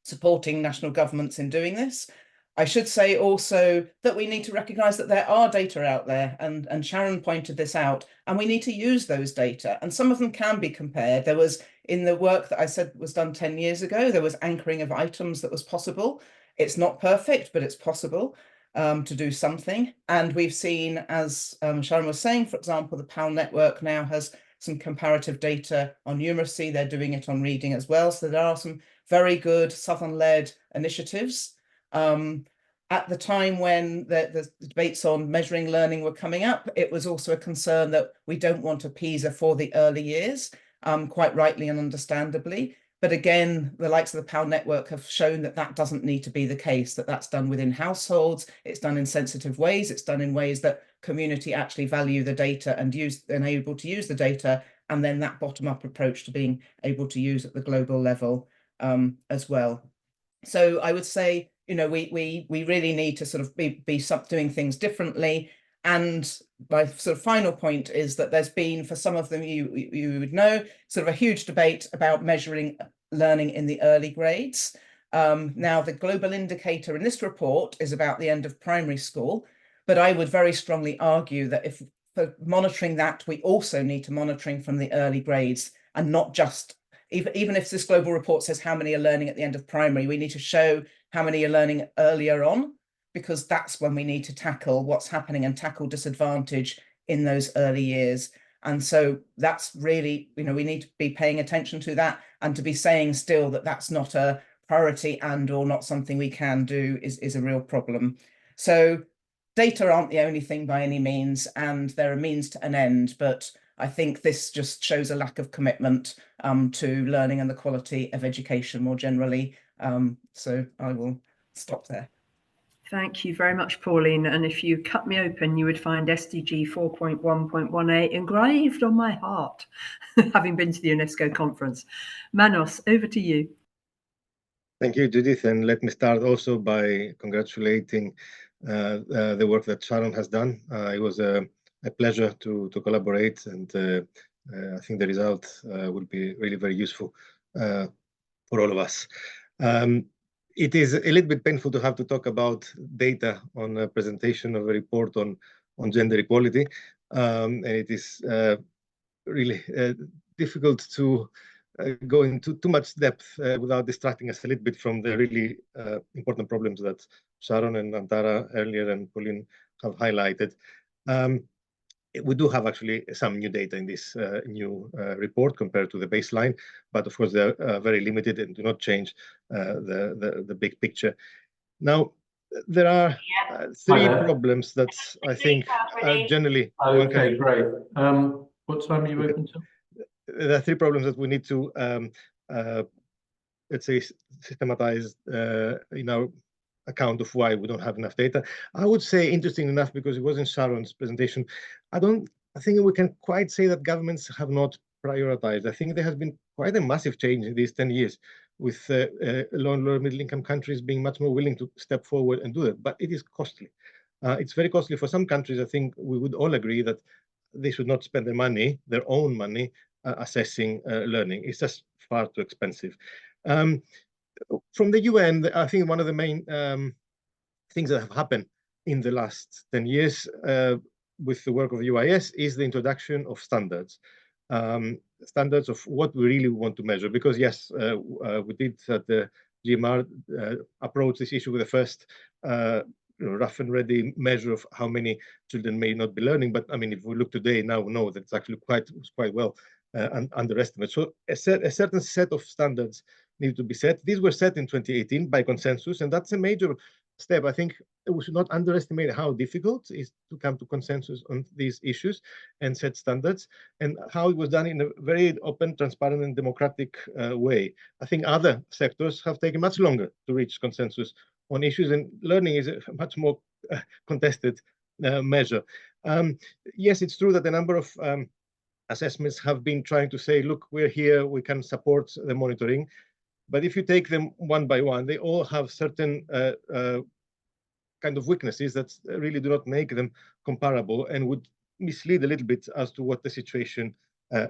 supporting national governments in doing this. I should say also that we need to recognise that there are data out there, and Sharon pointed this out, and we need to use those data. And some of them can be compared. There was, in the work that I said was done 10 years ago, there was anchoring of items that was possible. It's not perfect, but it's possible to do something. And we've seen, as Sharon was saying, for example, the PAL network now has some comparative data on numeracy. They're doing it on reading as well. So there are some very good Southern-led initiatives. At the time when the debates on measuring learning were coming up, it was also a concern that we don't want a PISA for the early years, quite rightly and understandably. But again, the likes of the PAL network have shown that that doesn't need to be the case, that that's done within households, it's done in sensitive ways, it's done in ways that community actually value the data and able to use the data, and then that bottom-up approach to being able to use at the global level as well. So I would say, you know, we really need to sort of be doing things differently. And my sort of final point is that there's been, for some of them, you would know, sort of a huge debate about measuring learning in the early grades. Now, the global indicator in this report is about the end of primary school, but I would very strongly argue that if for monitoring that, we also need to monitoring from the early grades, and not just, even if this global report says how many are learning at the end of primary, we need to show how many are learning earlier on, because that's when we need to tackle what's happening and tackle disadvantage in those early years. And so that's really, you know, we need to be paying attention to that, and to be saying still that that's not a priority and or not something we can do is a real problem. So data aren't the only thing by any means, and they're a means to an end, but I think this just shows a lack of commitment to learning and the quality of education more generally. So I will stop there. Thank you very much, Pauline. And if you cut me open, you would find SDG 4.1.1a engraved on my heart, having been to the UNESCO conference. Manos, over to you. Thank you, Judith. And let me start also by congratulating the work that Sharon has done. It was a pleasure to collaborate, and I think the result will be really very useful for all of us. It is a little bit painful to have to talk about data on a presentation of a report on gender equality, and it is really difficult to go into too much depth without distracting us a little bit from the really important problems that Sharon and Antara earlier and Pauline have highlighted. We do have actually some new data in this new report compared to the baseline, but of course they're very limited and do not change the big picture. Now, there are three problems that I think generally... Okay, great. What time are you open till? There are three problems that we need to, let's say, systematize in our account of why we don't have enough data. I would say, interesting enough, because it was in Sharon's presentation, I think we can quite say that governments have not prioritized. I think there has been quite a massive change in these 10 years, with low and lower middle income countries being much more willing to step forward and do it, but it is costly. It's very costly for some countries. I think we would all agree that they should not spend their money, their own money, assessing learning. It's just far too expensive. From the UN, I think one of the main things that have happened in the last 10 years with the work of the UIS is the introduction of standards. Standards of what we really want to measure, because yes, we did at the GMR approach this issue with the first rough and ready measure of how many children may not be learning. But I mean, if we look today, now we know that it's actually quite well underestimated. So a certain set of standards need to be set. These were set in 2018 by consensus, and that's a major step. I think we should not underestimate how difficult it is to come to consensus on these issues and set standards, and how it was done in a very open, transparent, and democratic way. I think other sectors have taken much longer to reach consensus on issues, and learning is a much more contested measure. Yes, it's true that a number of assessments have been trying to say, look, we're here, we can support the monitoring. But if you take them one by one, they all have certain kind of weaknesses that really do not make them comparable and would mislead a little bit as to what the situation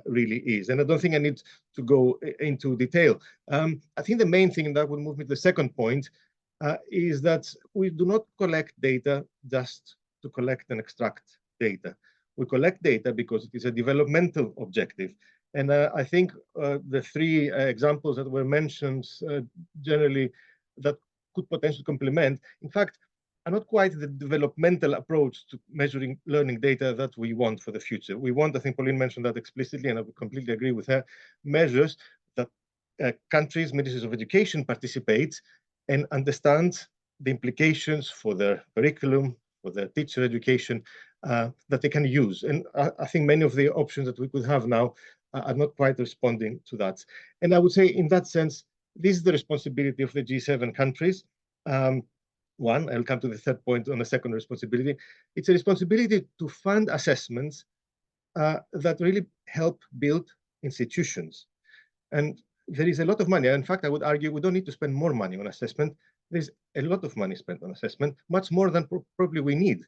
really is. And I don't think I need to go into detail. I think the main thing that would move me to the second point is that we do not collect data just to collect and extract data. We collect data because it is a developmental objective. And I think the three examples that were mentioned generally that could potentially complement, in fact, are not quite the developmental approach to measuring learning data that we want for the future. We want, I think Pauline mentioned that explicitly, and I would completely agree with her, measures that countries, ministries of education participate and understand the implications for their curriculum, for their teacher education, that they can use. And I think many of the options that we could have now are not quite responding to that. And I would say in that sense, this is the responsibility of the G7 countries. One, I'll come to the third point on the second responsibility. It's a responsibility to fund assessments that really help build institutions. And there is a lot of money. In fact, I would argue we don't need to spend more money on assessment. There's a lot of money spent on assessment, much more than probably we need.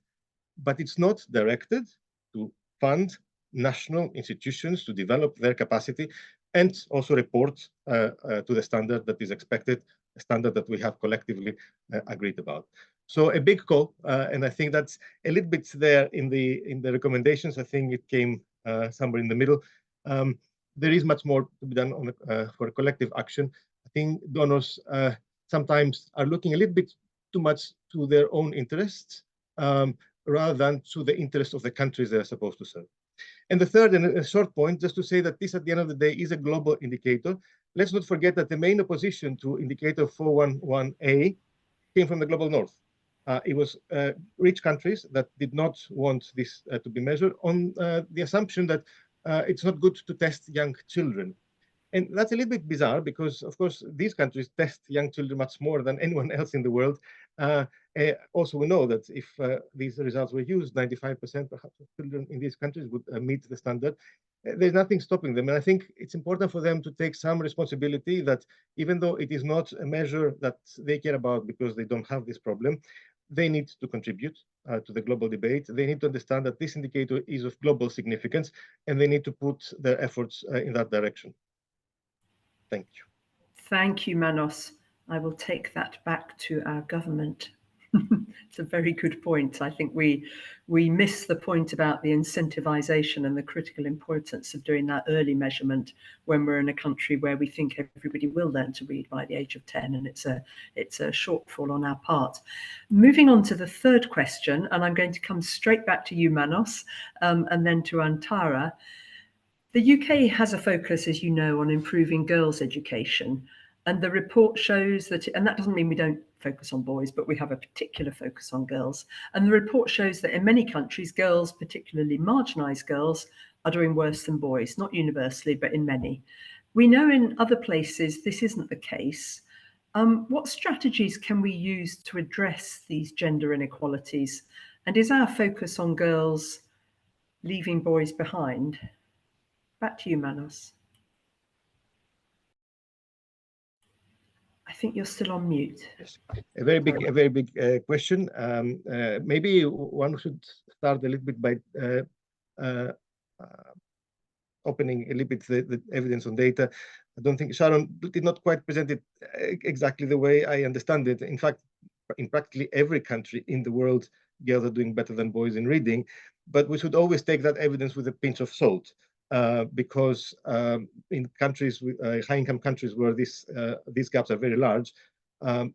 But it's not directed to fund national institutions to develop their capacity and also report to the standard that is expected, a standard that we have collectively agreed about. So a big call, and I think that's a little bit there in the recommendations. I think it came somewhere in the middle. There is much more to be done on for collective action. I think donors sometimes are looking a little bit too much to their own interests rather than to the interests of the countries they're supposed to serve. And the third, and a short point, just to say that this at the end of the day is a global indicator. Let's not forget that the main opposition to indicator 411A came from the global north. It was rich countries that did not want this to be measured on the assumption that it's not good to test young children. And that's a little bit bizarre because, of course, these countries test young children much more than anyone else in the world. Also, we know that if these results were used, 95% perhaps of children in these countries would meet the standard. There's nothing stopping them. And I think it's important for them to take some responsibility that even though it is not a measure that they care about because they don't have this problem, they need to contribute to the global debate. They need to understand that this indicator is of global significance, and they need to put their efforts in that direction. Thank you. Thank you, Manos. I will take that back to our government. It's a very good point. I think we miss the point about the incentivization and the critical importance of doing that early measurement when we're in a country where we think everybody will learn to read by the age of 10, and it's a shortfall on our part. Moving on to the third question, and I'm going to come straight back to you, Manos, and then to Antara. The UK has a focus, as you know, on improving girls' education. And the report shows that, and that doesn't mean we don't focus on boys, but we have a particular focus on girls. And the report shows that in many countries, girls, particularly marginalised girls, are doing worse than boys, not universally, but in many. We know in other places this isn't the case. What strategies can we use to address these gender inequalities? And is our focus on girls leaving boys behind? Back to you, Manos. I think you're still on mute. Yes. A very big question. Maybe one should start a little bit by opening a little bit the evidence on data. I don't think Sharon did not quite present it exactly the way I understand it. In fact, in practically every country in the world, girls are doing better than boys in reading, but we should always take that evidence with a pinch of salt. Because in countries, high-income countries where these gaps are very large, and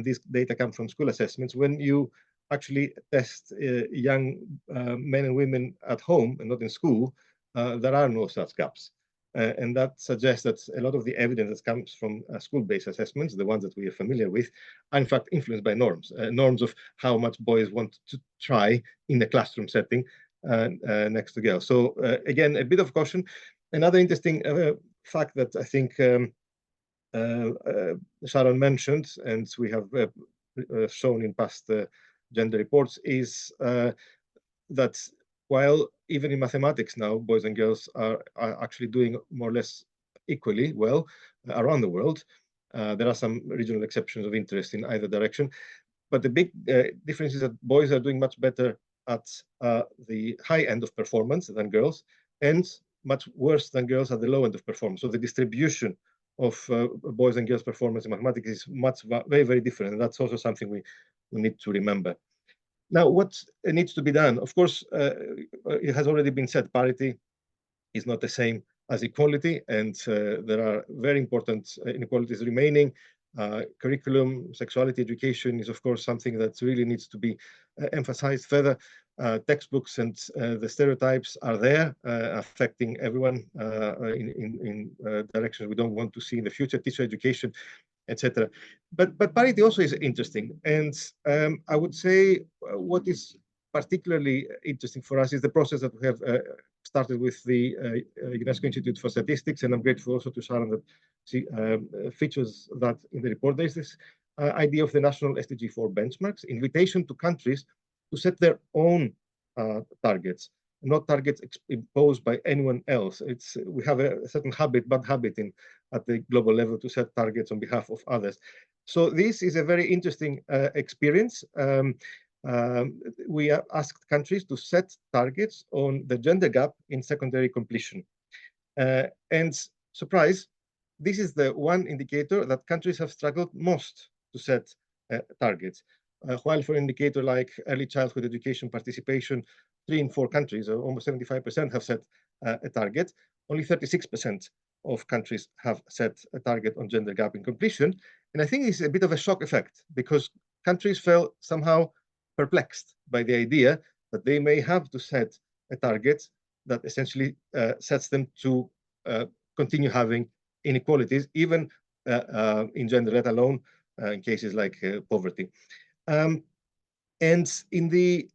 these data come from school assessments, when you actually test young men and women at home and not in school, there are no such gaps. And that suggests that a lot of the evidence that comes from school-based assessments, the ones that we are familiar with, are in fact influenced by norms, norms of how much boys want to try in a classroom setting, next to girls. So again, a bit of caution. Another interesting fact that I think Sharon mentioned, and we have shown in past gender reports, is that while even in mathematics now, boys and girls are actually doing more or less equally well around the world. There are some regional exceptions of interest in either direction. But the big difference is that boys are doing much better at the high end of performance than girls, and much worse than girls at the low end of performance. So the distribution of boys and girls' performance in mathematics is very, very different. And that's also something we need to remember. Now, what needs to be done? Of course, it has already been said, parity is not the same as equality, and there are very important inequalities remaining. Curriculum, sexuality education is, of course, something that really needs to be emphasized further. Textbooks and the stereotypes are there, affecting everyone in directions we don't want to see in the future, teacher education, etc. But parity also is interesting. And I would say what is particularly interesting for us is the process that we have started with the UNESCO Institute for Statistics, and I'm grateful also to Sharon that she features that in the report. There's this idea of the national SDG 4 benchmarks, invitation to countries to set their own targets, not targets imposed by anyone else. We have a certain bad habit at the global level to set targets on behalf of others. So this is a very interesting experience. We asked countries to set targets on the gender gap in secondary completion. And surprise, this is the one indicator that countries have struggled most to set targets. While for an indicator like early childhood education participation, 3 in 4 countries, or almost 75%, have set a target, only 36% of countries have set a target on gender gap in completion. And I think it's a bit of a shock effect, because countries felt somehow perplexed by the idea that they may have to set a target that essentially sets them to continue having inequalities, even in gender, let alone in cases like poverty. And in the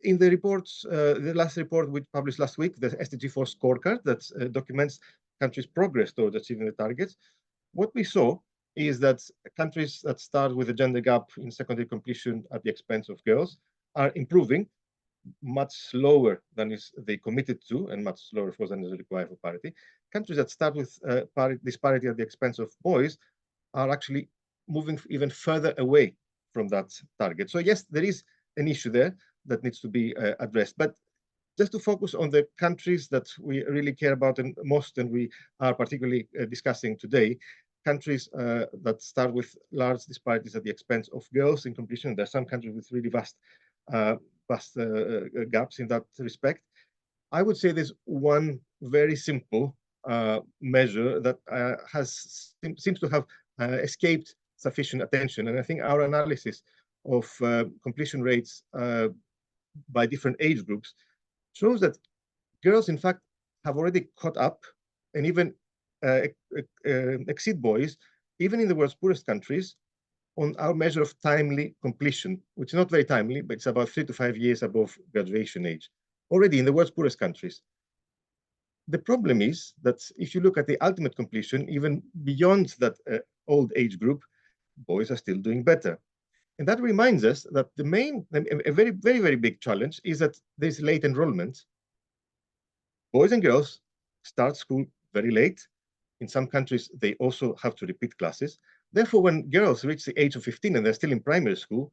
reports, the last report we published last week, the SDG 4 scorecard that documents countries' progress towards achieving the targets, what we saw is that countries that start with a gender gap in secondary completion at the expense of girls are improving much slower than they committed to, and much slower, of course, than is required for parity. Countries that start with disparity at the expense of boys are actually moving even further away from that target. So yes, there is an issue there that needs to be addressed. But just to focus on the countries that we really care about and most, and we are particularly discussing today, countries that start with large disparities at the expense of girls in completion. There are some countries with really vast gaps in that respect. I would say there's one very simple measure that seems to have escaped sufficient attention. And I think our analysis of completion rates by different age groups shows that girls, in fact, have already caught up and even exceed boys, even in the world's poorest countries, on our measure of timely completion, which is not very timely, but it's about 3 to 5 years above graduation age, already in the world's poorest countries. The problem is that if you look at the ultimate completion, even beyond that old age group, boys are still doing better. And that reminds us that a very, very, very big challenge is that there's late enrollment. Boys and girls start school very late. In some countries, they also have to repeat classes. Therefore, when girls reach the age of 15 and they're still in primary school,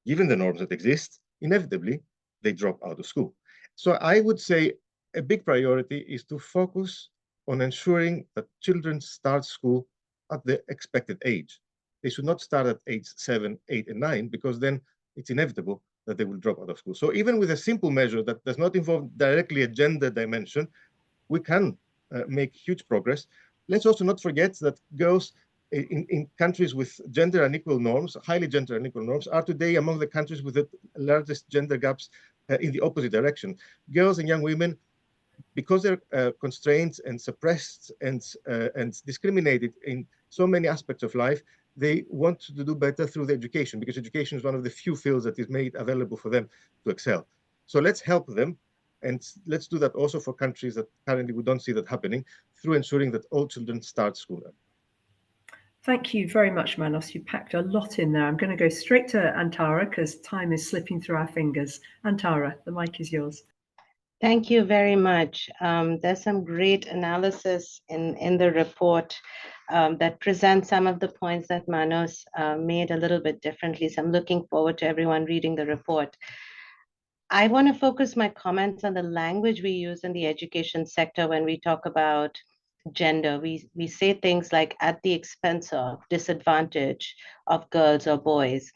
given the norms that exist, inevitably, they drop out of school. So I would say a big priority is to focus on ensuring that children start school at the expected age. They should not start at age 7, 8, and 9, because then it's inevitable that they will drop out of school. So even with a simple measure that does not involve directly a gender dimension, we can make huge progress. Let's also not forget that girls in countries with gender unequal norms, highly gender unequal norms, are today among the countries with the largest gender gaps in the opposite direction. Girls and young women, because they're constrained and suppressed and discriminated in so many aspects of life, they want to do better through the education, because education is one of the few fields that is made available for them to excel. So let's help them, and let's do that also for countries that currently we don't see that happening, through ensuring that all children start school. Thank you very much, Manos. You packed a lot in there. I'm going to go straight to Antara because time is slipping through our fingers. Antara, the mic is yours. Thank you very much. There's some great analysis in the report that presents some of the points that Manos made a little bit differently. So I'm looking forward to everyone reading the report. I want to focus my comments on the language we use in the education sector when we talk about gender. We say things like at the expense of, disadvantage of girls or boys.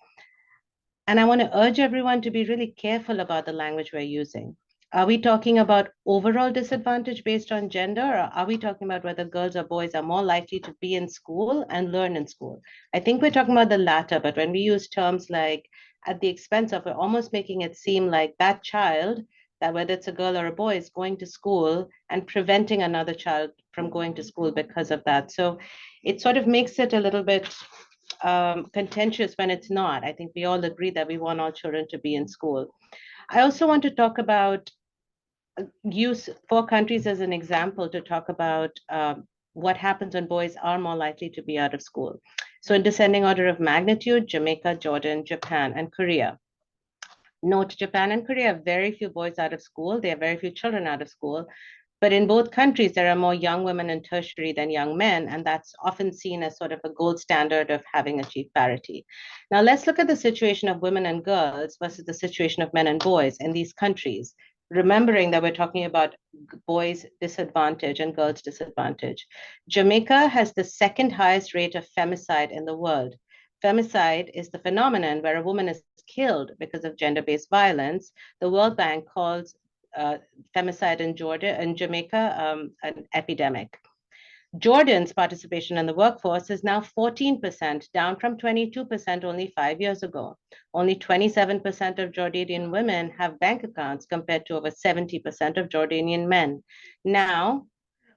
And I want to urge everyone to be really careful about the language we're using. Are we talking about overall disadvantage based on gender, or are we talking about whether girls or boys are more likely to be in school and learn in school? I think we're talking about the latter, but when we use terms like at the expense of, we're almost making it seem like that child, that whether it's a girl or a boy, is going to school and preventing another child from going to school because of that. So it sort of makes it a little bit contentious when it's not. I think we all agree that we want all children to be in school. I also want to talk about use 4 countries as an example to talk about what happens when boys are more likely to be out of school. So in descending order of magnitude, Jamaica, Jordan, Japan, and Korea. Note, Japan and Korea have very few boys out of school. They have very few children out of school. But in both countries, there are more young women in tertiary than young men, and that's often seen as sort of a gold standard of having achieved parity. Now, let's look at the situation of women and girls versus the situation of men and boys in these countries, remembering that we're talking about boys' disadvantage and girls' disadvantage. Jamaica has the 2nd highest rate of femicide in the world. Femicide is the phenomenon where a woman is killed because of gender-based violence. The World Bank calls femicide in Jamaica an epidemic. Jordan's participation in the workforce is now 14%, down from 22% only 5 years ago. Only 27% of Jordanian women have bank accounts compared to over 70% of Jordanian men. Now,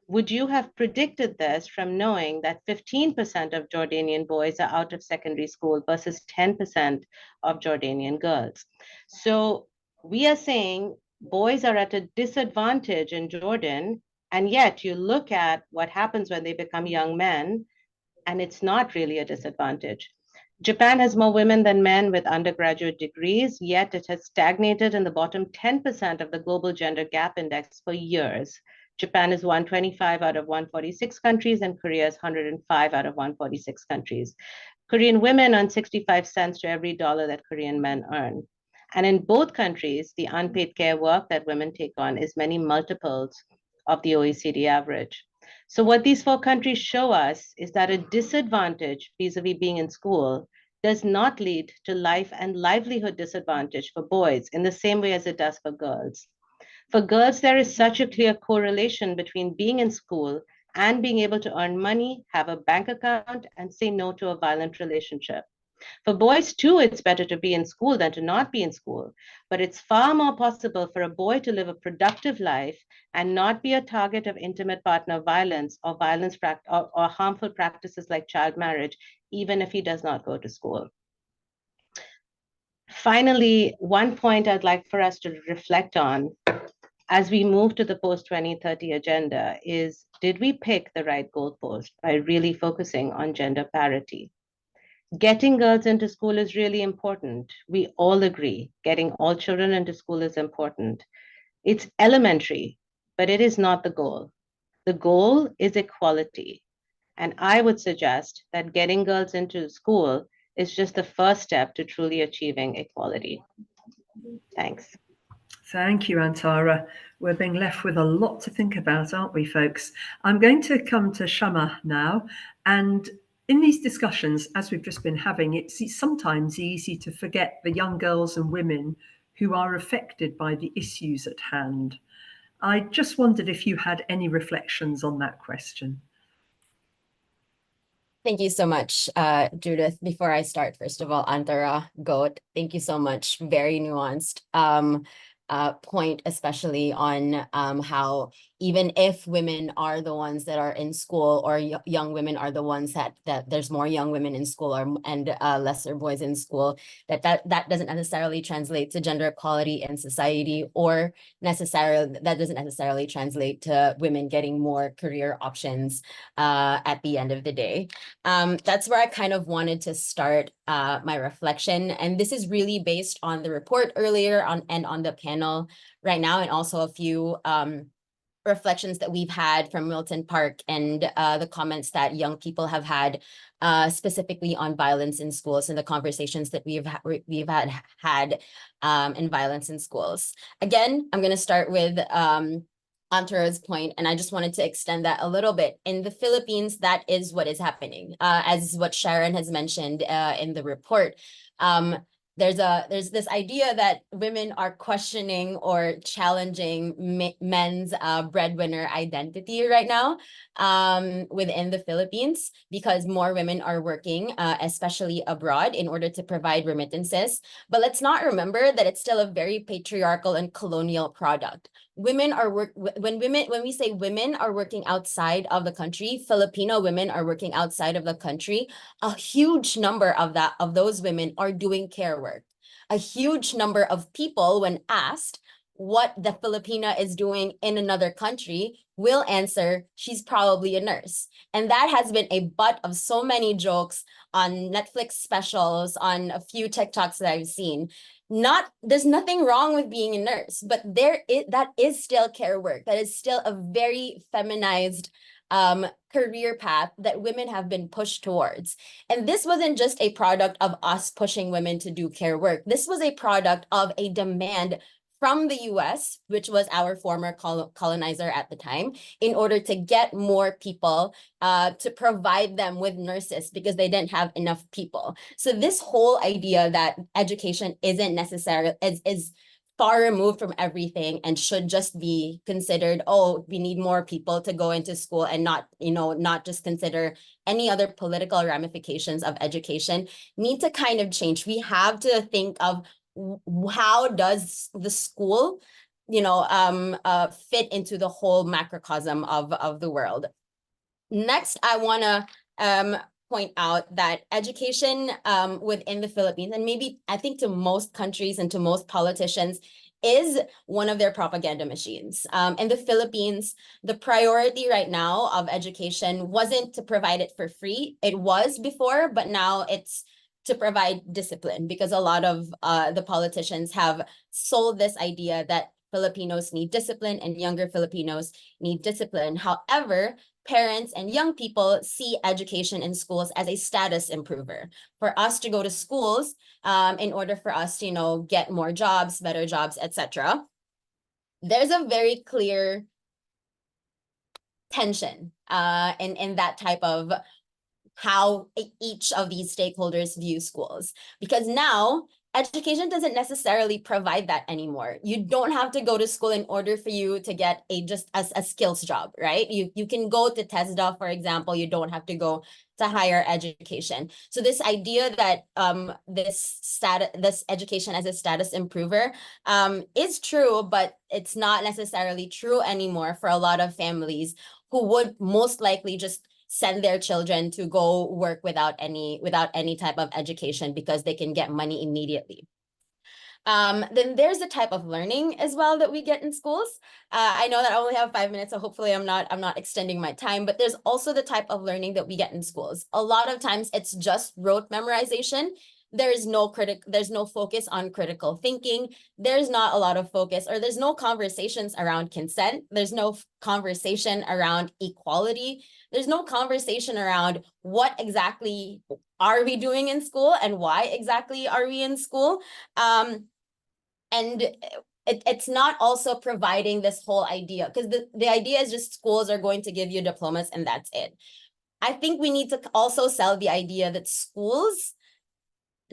would you have predicted this from knowing that 15% of Jordanian boys are out of secondary school versus 10% of Jordanian girls? So we are saying boys are at a disadvantage in Jordan, and yet you look at what happens when they become young men. and it's not really a disadvantage. Japan has more women than men with undergraduate degrees, yet it has stagnated in the bottom 10% of the global gender gap index for years. Japan is 125 out of 146 countries, and Korea is 105 out of 146 countries. Korean women earn 65 cents to every dollar that Korean men earn. And in both countries, the unpaid care work that women take on is many multiples of the OECD average. So what these 4 countries show us is that a disadvantage vis-a-vis being in school does not lead to life and livelihood disadvantage for boys in the same way as it does for girls. For girls, there is such a clear correlation between being in school and being able to earn money, have a bank account, and say no to a violent relationship. For boys too, it's better to be in school than to not be in school, but it's far more possible for a boy to live a productive life and not be a target of intimate partner violence or or harmful practices like child marriage, even if he does not go to school. Finally, one point I'd like for us to reflect on as we move to the post-2030 agenda is, did we pick the right goalpost by really focusing on gender parity? Getting girls into school is really important. We all agree getting all children into school is important. It's elementary, but it is not the goal. The goal is equality. And I would suggest that getting girls into school is just the first step to truly achieving equality. Thanks. Thank you, Antara. We're being left with a lot to think about, aren't we, folks? I'm going to come to Shamah now. And in these discussions, as we've just been having, it's sometimes easy to forget the young girls and women who are affected by the issues at hand. I just wondered if you had any reflections on that question. Thank you so much, Judith. Before I start, first of all, Antara, Goat, thank you so much. Very nuanced point, especially on how even if women are the ones that are in school, or young women are the ones that there's more young women in school and lesser boys in school, that doesn't necessarily translate to gender equality in society, or that doesn't necessarily translate to women getting more career options at the end of the day. That's where I kind of wanted to start my reflection. And this is really based on the report earlier and on the panel right now, and also a few reflections that we've had from Milton Park and the comments that young people have had specifically on violence in schools and the conversations that we've had in violence in schools. Again, I'm going to start with Antara's point, and I just wanted to extend that a little bit. In the Philippines, that is what is happening, as what Sharon has mentioned in the report. There's this idea that women are questioning or challenging men's breadwinner identity right now within the Philippines, because more women are working, especially abroad, in order to provide remittances. But let's not remember that it's still a very patriarchal and colonial product. When we say women are working outside of the country, Filipino women are working outside of the country, a huge number of those women are doing care work. A huge number of people, when asked what the Filipina is doing in another country, will answer, she's probably a nurse. And that has been a butt of so many jokes on Netflix specials, on a few TikToks that I've seen. There's nothing wrong with being a nurse, but that is still care work. That is still a very feminized career path that women have been pushed towards. And this wasn't just a product of us pushing women to do care work. This was a product of a demand from the US, which was our former colonizer at the time, in order to get more people to provide them with nurses, because they didn't have enough people. So this whole idea that education isn't necessary is far removed from everything and should just be considered, oh, we need more people to go into school, and not just consider any other political ramifications of education, need to kind of change. We have to think of how does the school, fit into the whole macrocosm of the world. Next, I want to point out that education within the Philippines, and maybe I think to most countries and to most politicians, is one of their propaganda machines. In the Philippines, the priority right now of education wasn't to provide it for free. It was before, but now it's to provide discipline, because a lot of the politicians have sold this idea that Filipinos need discipline and younger Filipinos need discipline. However, parents and young people see education in schools as a status improver. For us to go to schools, in order for us to, get more jobs, better jobs, etc. There's a very clear tension in that type of how each of these stakeholders view schools. Because now, education doesn't necessarily provide that anymore. You don't have to go to school in order for you to get just a skills job, right? You can go to TESDA, for example. You don't have to go to higher education. So this idea that this education as a status improver is true, but it's not necessarily true anymore for a lot of families who would most likely just send their children to go work without any type of education because they can get money immediately. Then there's the type of learning as well that we get in schools. I know that I only have 5 minutes, so hopefully I'm not extending my time, but there's also the type of learning that we get in schools. A lot of times it's just rote memorization. There's no focus on critical thinking. There's not a lot of focus, or there's no conversations around consent. There's no conversation around equality. There's no conversation around what exactly are we doing in school and why exactly are we in school. And it's not also providing this whole idea, because the idea is just schools are going to give you diplomas and that's it. I think we need to also sell the idea that schools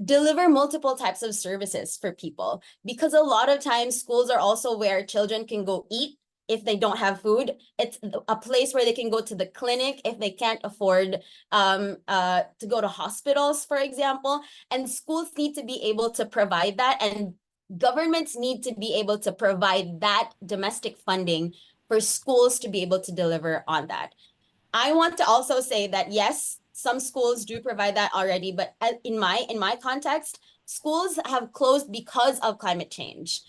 deliver multiple types of services for people, because a lot of times schools are also where children can go eat if they don't have food. It's a place where they can go to the clinic if they can't afford to go to hospitals, for example. And schools need to be able to provide that, and governments need to be able to provide that domestic funding for schools to be able to deliver on that. I want to also say that, yes, some schools do provide that already, but in my context, schools have closed because of climate change,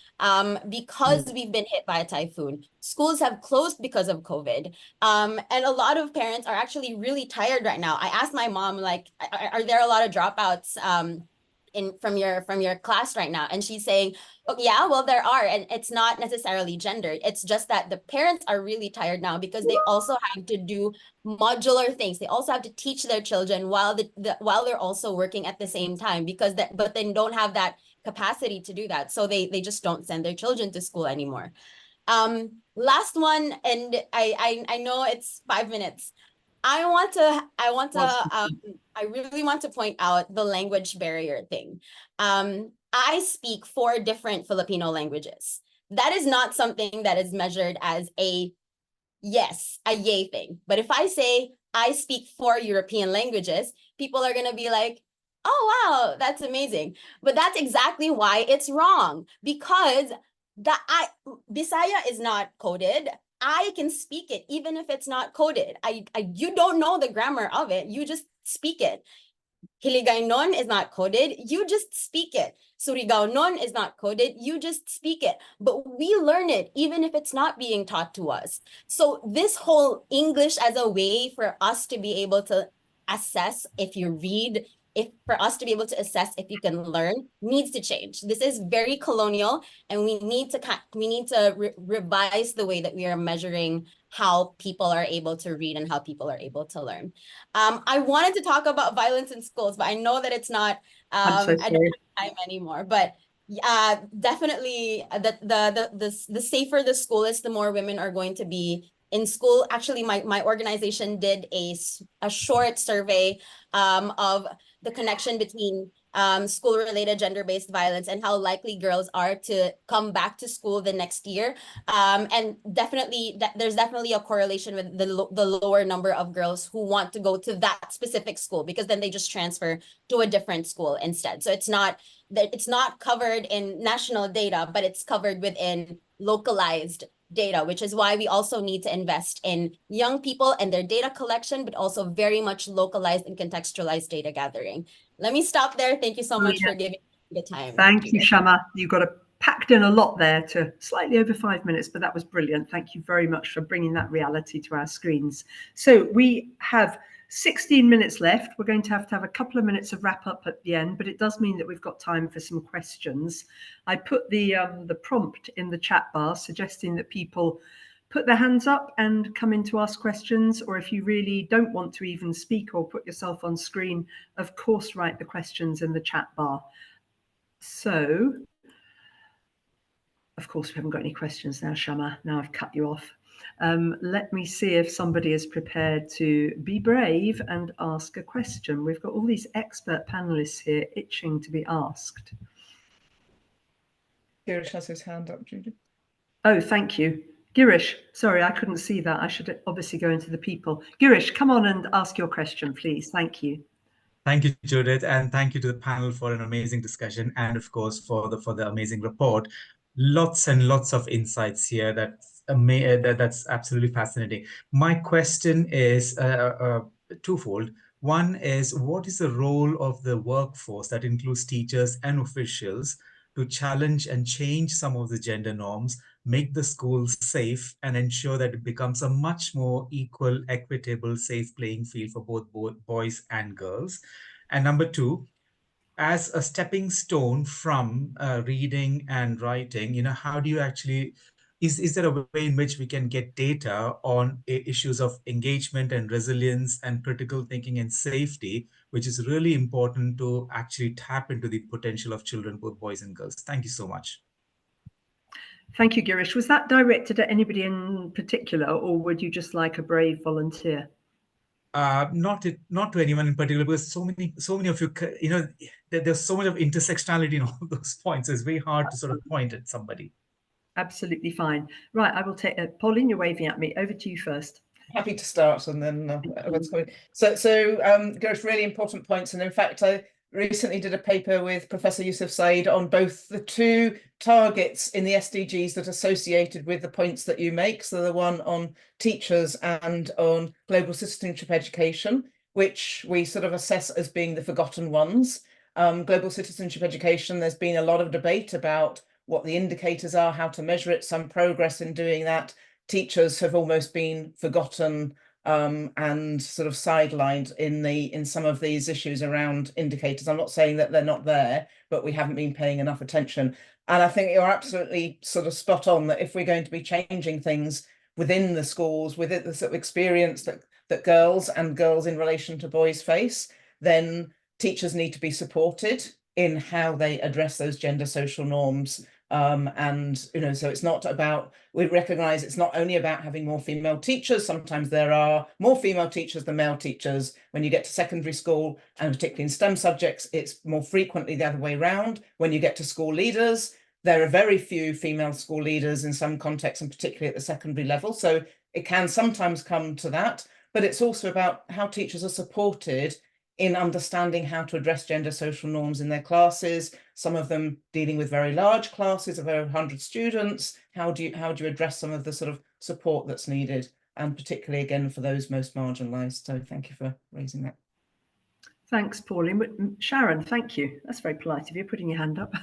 because we've been hit by a typhoon. Schools have closed because of COVID. And a lot of parents are actually really tired right now. I asked my mom, like, are there a lot of dropouts from your class right now? And she's saying, oh, yeah, well, there are, and it's not necessarily gendered. It's just that the parents are really tired now because they also have to do modular things. They also have to teach their children while they're also working at the same time, but then don't have that capacity to do that. So they just don't send their children to school anymore. Last one, and I know it's 5 minutes. I really want to point out the language barrier thing. I speak 4 different Filipino languages. That is not something that is measured as a yay thing. But if I say I speak 4 European languages, people are going to be like, oh, wow, that's amazing. But that's exactly why it's wrong, because Bisaya is not coded. I can speak it even if it's not coded. You don't know the grammar of it. You just speak it. Hiligaynon is not coded. You just speak it. Surigao-non is not coded. You just speak it. But we learn it even if it's not being taught to us. So this whole English as a way for us to be able to assess if you read, for us to be able to assess if you can learn, needs to change. This is very colonial, and we need to revise the way that we are measuring how people are able to read and how people are able to learn. I wanted to talk about violence in schools, but I know that it's not, I don't have time anymore, but definitely the safer the school is, the more women are going to be in school. Actually, my organization did a short survey of the connection between school-related gender-based violence and how likely girls are to come back to school the next year. And definitely, there's definitely a correlation with the lower number of girls who want to go to that specific school, because then they just transfer to a different school instead. So it's not covered in national data, but it's covered within localized data, which is why we also need to invest in young people and their data collection, but also very much localized and contextualized data gathering. Let me stop there. Thank you so much for giving me the time. Thank you, Shamah. You got a packed in a lot there to slightly over 5 minutes, but that was brilliant. Thank you very much for bringing that reality to our screens. So we have 16 minutes left. We're going to have a couple of minutes of wrap up at the end, but it does mean that we've got time for some questions. I put the prompt in the chat bar suggesting that people put their hands up and come in to ask questions, or if you really don't want to even speak or put yourself on screen, of course, write the questions in the chat bar. So, of course, we haven't got any questions now, Shamah. Now I've cut you off. Let me see if somebody is prepared to be brave and ask a question. We've got all these expert panelists here itching to be asked. Girish has his hand up, Judith. Oh, thank you. Girish, sorry, I couldn't see that. I should obviously go into the people. Girish, come on and ask your question, please. Thank you. Thank you, Judith, and thank you to the panel for an amazing discussion, and of course for the amazing report. Lots and lots of insights here. That's absolutely fascinating. My question is twofold. One is, what is the role of the workforce, that includes teachers and officials, to challenge and change some of the gender norms, make the schools safe, and ensure that it becomes a much more equal, equitable, safe playing field for both boys and girls? And number two, as a stepping stone from reading and writing, how do you actually, is there a way in which we can get data on issues of engagement and resilience and critical thinking and safety, which is really important to actually tap into the potential of children, both boys and girls? Thank you so much. Thank you, Girish. Was that directed at anybody in particular, or would you just like a brave volunteer? Not to anyone in particular, because so many of you, there's so much of intersectionality in all those points. It's very hard to sort of point at somebody. Absolutely fine. Right, I will take Pauline, you're waving at me. Over to you first. Happy to start, and then everyone's coming. Girish, really important points. And in fact, I recently did a paper with Professor Yusuf Said on both the two targets in the SDGs that are associated with the points that you make. So the one on teachers and on global citizenship education, which we sort of assess as being the forgotten ones. Global citizenship education, there's been a lot of debate about what the indicators are, how to measure it, some progress in doing that. Teachers have almost been forgotten and sort of sidelined in some of these issues around indicators. I'm not saying that they're not there, but we haven't been paying enough attention. And I think you're absolutely sort of spot on that if we're going to be changing things within the schools, within the sort of experience that girls in relation to boys face, then teachers need to be supported in how they address those gender social norms. So it's not about, we recognize it's not only about having more female teachers. Sometimes there are more female teachers than male teachers. When you get to secondary school, and particularly in STEM subjects, it's more frequently the other way around. When you get to school leaders, there are very few female school leaders in some contexts, and particularly at the secondary level. So it can sometimes come to that, but it's also about how teachers are supported in understanding how to address gender social norms in their classes, some of them dealing with very large classes of over 100 students. How do you address some of the sort of support that's needed, and particularly again for those most marginalized? So thank you for raising that. Thanks, Pauline. Sharon, thank you. That's very polite of you, putting your hand up.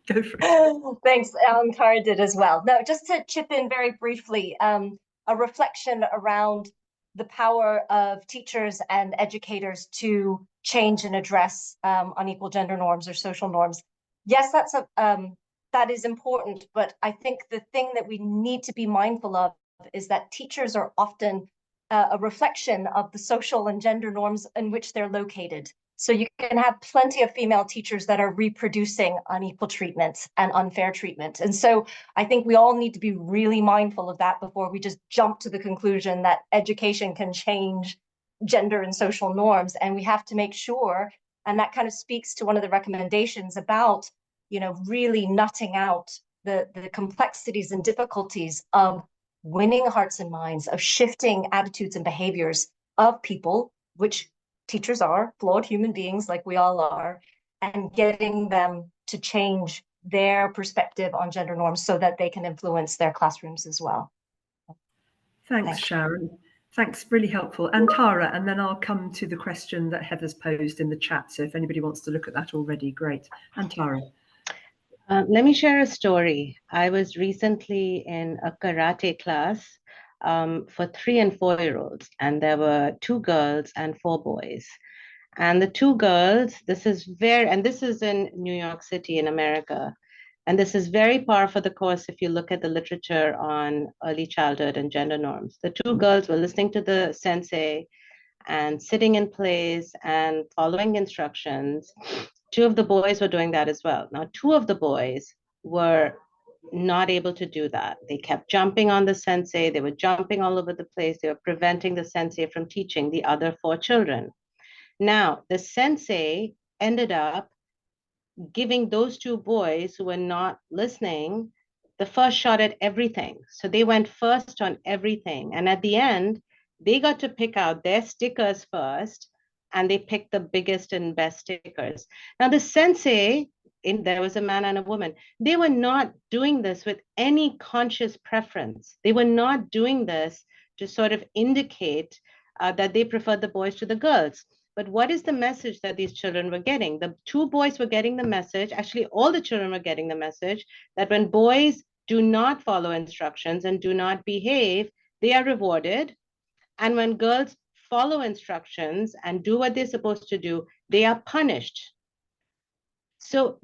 Go for it. Thanks, Antara did as well. No, just to chip in very briefly, a reflection around the power of teachers and educators to change and address unequal gender norms or social norms. Yes, that is important, but I think the thing that we need to be mindful of is that teachers are often a reflection of the social and gender norms in which they're located. So you can have plenty of female teachers that are reproducing unequal treatment and unfair treatment. And so I think we all need to be really mindful of that before we just jump to the conclusion that education can change gender and social norms. And we have to make sure, and that kind of speaks to one of the recommendations about, really nutting out the complexities and difficulties of winning hearts and minds, of shifting attitudes and behaviors of people, which teachers are flawed human beings like we all are, and getting them to change their perspective on gender norms so that they can influence their classrooms as well. Thanks, Sharon. Thanks, really helpful. Antara, and then I'll come to the question that Heather's posed in the chat. So if anybody wants to look at that already, great. Antara. Let me share a story. I was recently in a karate class for 3 and 4-year-olds, and there were 2 girls and 4 boys. And the 2 girls, this is in New York City in America. And this is very par for the course if you look at the literature on early childhood and gender norms. The 2 girls were listening to the sensei and sitting in place and following instructions. 2 of the boys were doing that as well. Now, 2 of the boys were not able to do that. They kept jumping on the sensei. They were jumping all over the place. They were preventing the sensei from teaching the other 4 children. Now, the sensei ended up giving those 2 boys who were not listening the first shot at everything. So they went first on everything. And at the end, they got to pick out their stickers first, and they picked the biggest and best stickers. Now, the sensei, there was a man and a woman, they were not doing this with any conscious preference. They were not doing this to sort of indicate that they preferred the boys to the girls. But what is the message that these children were getting? The 2 boys were getting the message, actually all the children were getting the message, that when boys do not follow instructions and do not behave, they are rewarded. And when girls follow instructions and do what they're supposed to do, they are punished. So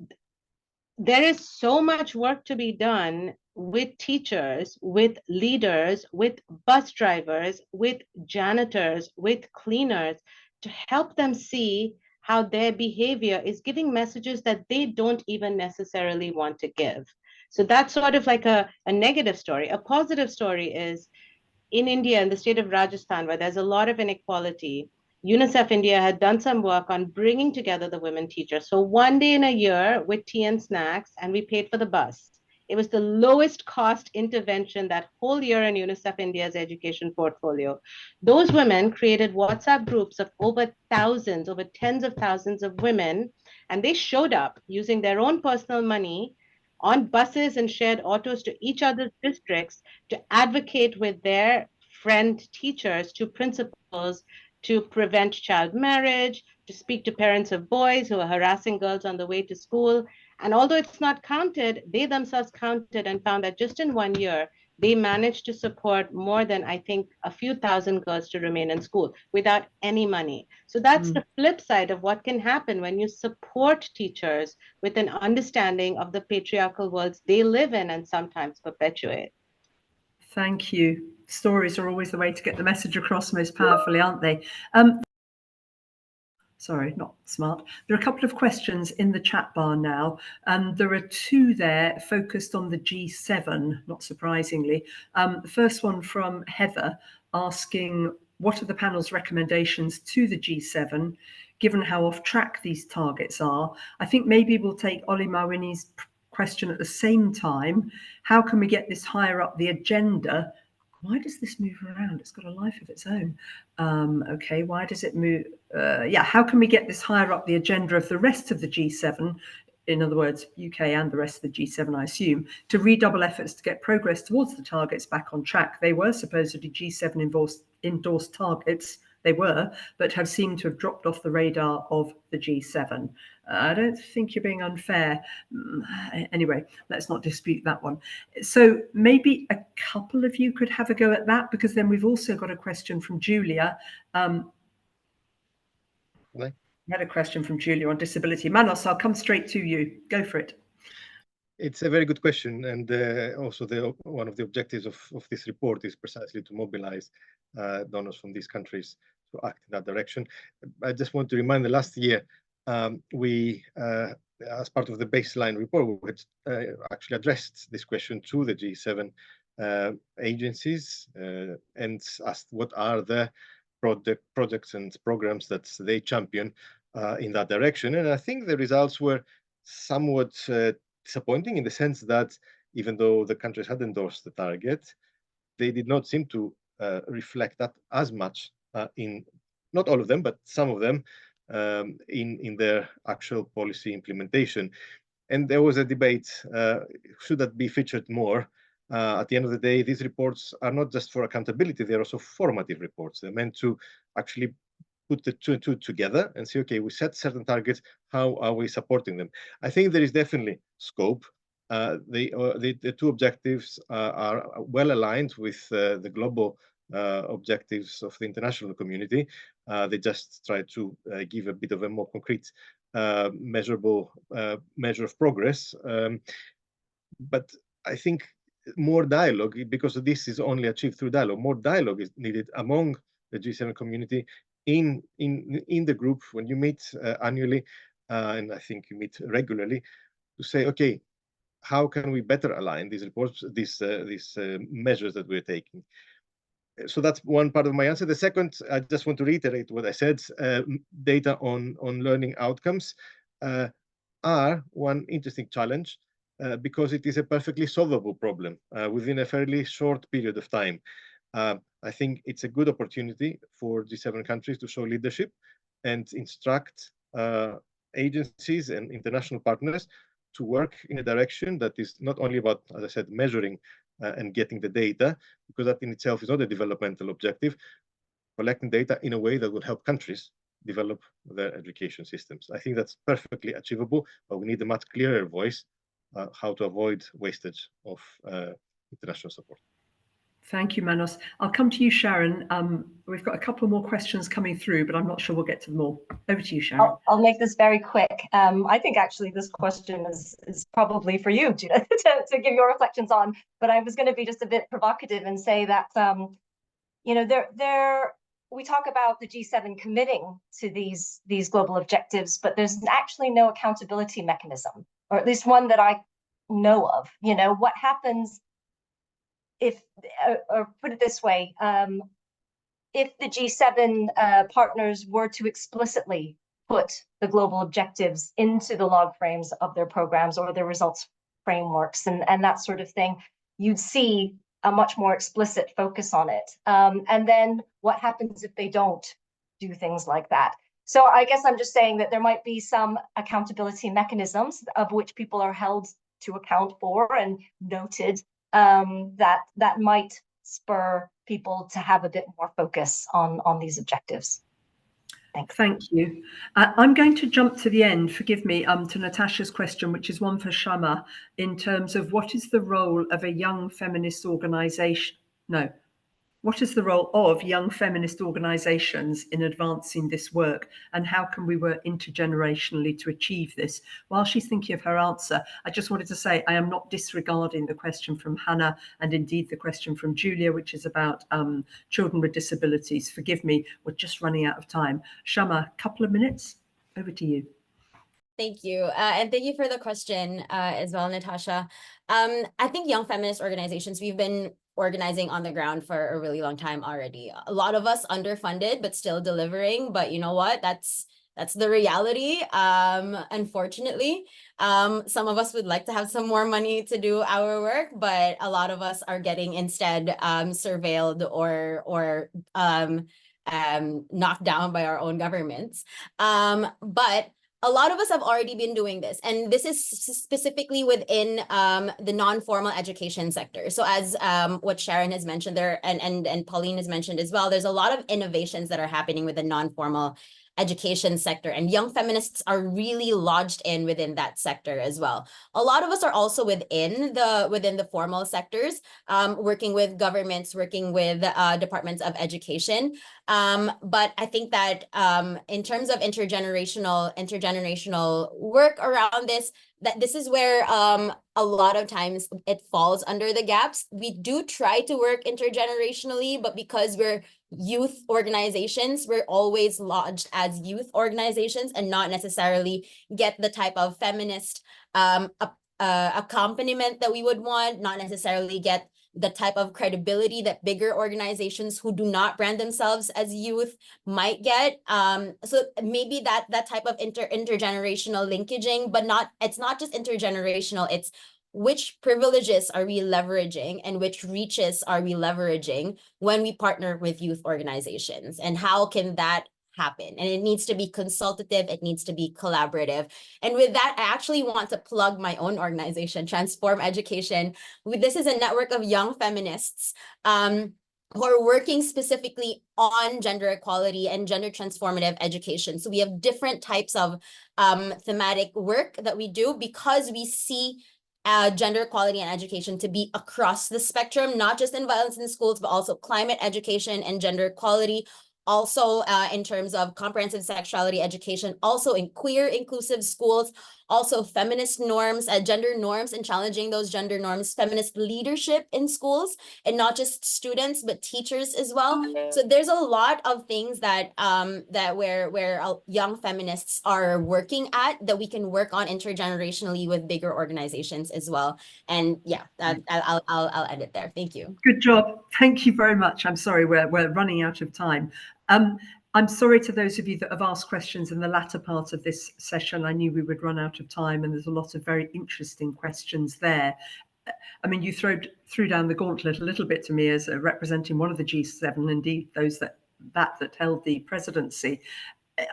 there is so much work to be done with teachers, with leaders, with bus drivers, with janitors, with cleaners, to help them see how their behavior is giving messages that they don't even necessarily want to give. So that's sort of like a negative story. A positive story is in India, in the state of Rajasthan, where there's a lot of inequality, UNICEF India had done some work on bringing together the women teachers. So 1 day in a year with tea and snacks, and we paid for the bus. It was the lowest cost intervention that whole year in UNICEF India's education portfolio. Those women created WhatsApp groups of over thousands, over tens of thousands of women, and they showed up using their own personal money on buses and shared autos to each other's districts to advocate with their friend teachers to principals to prevent child marriage, to speak to parents of boys who are harassing girls on the way to school. And although it's not counted, they themselves counted and found that just in 1 year, they managed to support more than, I think, a few thousand girls to remain in school without any money. So that's the flip side of what can happen when you support teachers with an understanding of the patriarchal worlds they live in and sometimes perpetuate. Thank you. Stories are always the way to get the message across most powerfully, aren't they? Sorry, not smart. There are a couple of questions in the chat bar now. There are 2 there focused on the G7, not surprisingly. The first one from Heather asking, what are the panel's recommendations to the G7, given how off track these targets are? I think maybe we'll take Oli Mawini's question at the same time. How can we get this higher up the agenda? Why does this move around? It's got a life of its own. Okay, why does it move? How can we get this higher up the agenda of the rest of the G7, in other words, UK and the rest of the G7, I assume, to redouble efforts to get progress towards the targets back on track? They were supposedly G7 endorsed targets. They were, but have seemed to have dropped off the radar of the G7. I don't think you're being unfair. Anyway, let's not dispute that one. So maybe a couple of you could have a go at that, because then we've also got a question from Julia. We had a question from Julia on disability. Manos, I'll come straight to you. Go for it. It's a very good question, and also one of the objectives of this report is precisely to mobilize donors from these countries to act in that direction. I just want to remind the last year we, as part of the baseline report, we had actually addressed this question to the G7 agencies and asked what are the projects and programs that they champion in that direction. And I think the results were somewhat disappointing in the sense that even though the countries had endorsed the target, they did not seem to reflect that as much in, not all of them, but some of them in their actual policy implementation. And there was a debate, should that be featured more? At the end of the day, these reports are not just for accountability, they're also formative reports. They're meant to actually put the 2 and 2 together and say, okay, we set certain targets, how are we supporting them? I think there is definitely scope The two objectives are well aligned with the global objectives of the international community. They just try to give a bit of a more concrete, measurable measure of progress. But I think more dialogue, because this is only achieved through dialogue, more dialogue is needed among the G7 community in the group when you meet annually, and I think you meet regularly, to say, okay, how can we better align these reports, these measures that we're taking? So that's one part of my answer. The second, I just want to reiterate what I said. Data on learning outcomes are one interesting challenge because it is a perfectly solvable problem within a fairly short period of time. I think it's a good opportunity for G7 countries to show leadership and instruct agencies and international partners to work in a direction that is not only about, as I said, measuring and getting the data, because that in itself is not a developmental objective, collecting data in a way that will help countries develop their education systems. I think that's perfectly achievable, but we need a much clearer voice how to avoid wastage of international support. Thank you, Manos. I'll come to you, Sharon. We've got a couple more questions coming through, but I'm not sure we'll get to them all. Over to you, Sharon. I'll make this very quick. I think actually this question is probably for you, Judith, to give your reflections on. But I was going to be just a bit provocative and say that, you know, we talk about the G7 committing to these global objectives, but there's actually no accountability mechanism, or at least one that I know of. You know, what happens if, or put it this way, if the G7 partners were to explicitly put the global objectives into the log frames of their programs or their results frameworks and that sort of thing, you'd see a much more explicit focus on it. And then what happens if they don't do things like that? So I guess I'm just saying that there might be some accountability mechanisms of which people are held to account for and noted, that might spur people to have a bit more focus on these objectives. Thanks. Thank you. I'm going to jump to the end, forgive me, to Natasha's question, which is one for Shamah, in terms of what is the role of a young feminist organization? No. What is the role of young feminist organizations in advancing this work, and how can we work intergenerationally to achieve this? While she's thinking of her answer, I just wanted to say I am not disregarding the question from Hannah and indeed the question from Julia, which is about children with disabilities. Forgive me, we're just running out of time. Shamah, a couple of minutes, over to you. Thank you. And thank you for the question as well, Natasha. I think young feminist organizations, we've been organizing on the ground for a really long time already. A lot of us underfunded, but still delivering. But you know what? That's the reality. Unfortunately, some of us would like to have some more money to do our work, but a lot of us are getting instead surveilled or knocked down by our own governments. But a lot of us have already been doing this, and this is specifically within the non-formal education sector. So as what Sharon has mentioned there, and Pauline has mentioned as well, there's a lot of innovations that are happening with the non-formal education sector, and young feminists are really lodged in within that sector as well. A lot of us are also within the formal sectors, working with governments, working with departments of education. But I think that in terms of intergenerational work around this, that this is where a lot of times it falls under the gaps. We do try to work intergenerationally, but because we're youth organizations, we're always lodged as youth organizations and not necessarily get the type of feminist accompaniment that we would want, not necessarily get the type of credibility that bigger organizations who do not brand themselves as youth might get. So maybe that type of intergenerational linkaging, but it's not just intergenerational, it's which privileges are we leveraging and which reaches are we leveraging when we partner with youth organizations, and how can that happen? And it needs to be consultative, it needs to be collaborative. And with that, I actually want to plug my own organization, Transform Education. This is a network of young feminists who are working specifically on gender equality and gender transformative education. So we have different types of thematic work that we do because we see gender equality and education to be across the spectrum, not just in violence in schools, but also climate education and gender equality. Also in terms of comprehensive sexuality education, also in queer inclusive schools, also feminist norms, gender norms, and challenging those gender norms, feminist leadership in schools, and not just students, but teachers as well. So there's a lot of things that where young feminists are working at that we can work on intergenerationally with bigger organizations as well. And yeah, I'll end it there. Thank you. Good job. Thank you very much. I'm sorry, we're running out of time. I'm sorry to those of you that have asked questions in the latter part of this session. I knew we would run out of time, and there's a lot of very interesting questions there. I mean, you threw down the gauntlet a little bit to me as representing one of the G7, indeed those that held the presidency.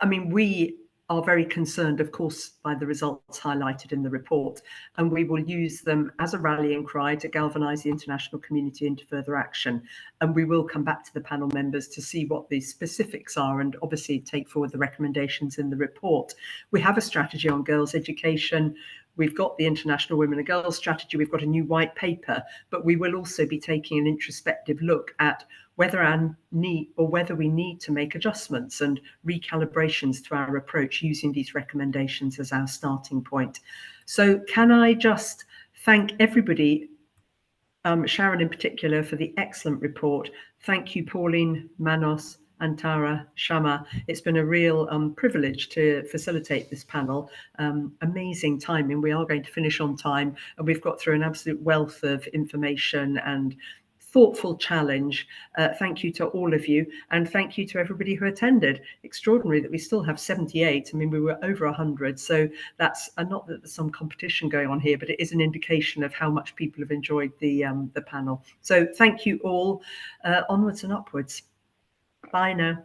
I mean, we are very concerned, of course, by the results highlighted in the report, and we will use them as a rallying cry to galvanise the international community into further action. And we will come back to the panel members to see what the specifics are and obviously take forward the recommendations in the report. We have a strategy on girls' education. We've got the International Women and Girls Strategy. We've got a new white paper, but we will also be taking an introspective look at whether we need to make adjustments and recalibrations to our approach using these recommendations as our starting point. So can I just thank everybody, Sharon in particular, for the excellent report. Thank you, Pauline, Manos, Antara, Shamah. It's been a real privilege to facilitate this panel. Amazing timing. We are going to finish on time, and we've got through an absolute wealth of information and thoughtful challenge. Thank you to all of you, and thank you to everybody who attended. Extraordinary that we still have 78. I mean, we were over 100, so that's not that there's some competition going on here, but it is an indication of how much people have enjoyed the panel. So thank you all. Onwards and upwards. Bye now.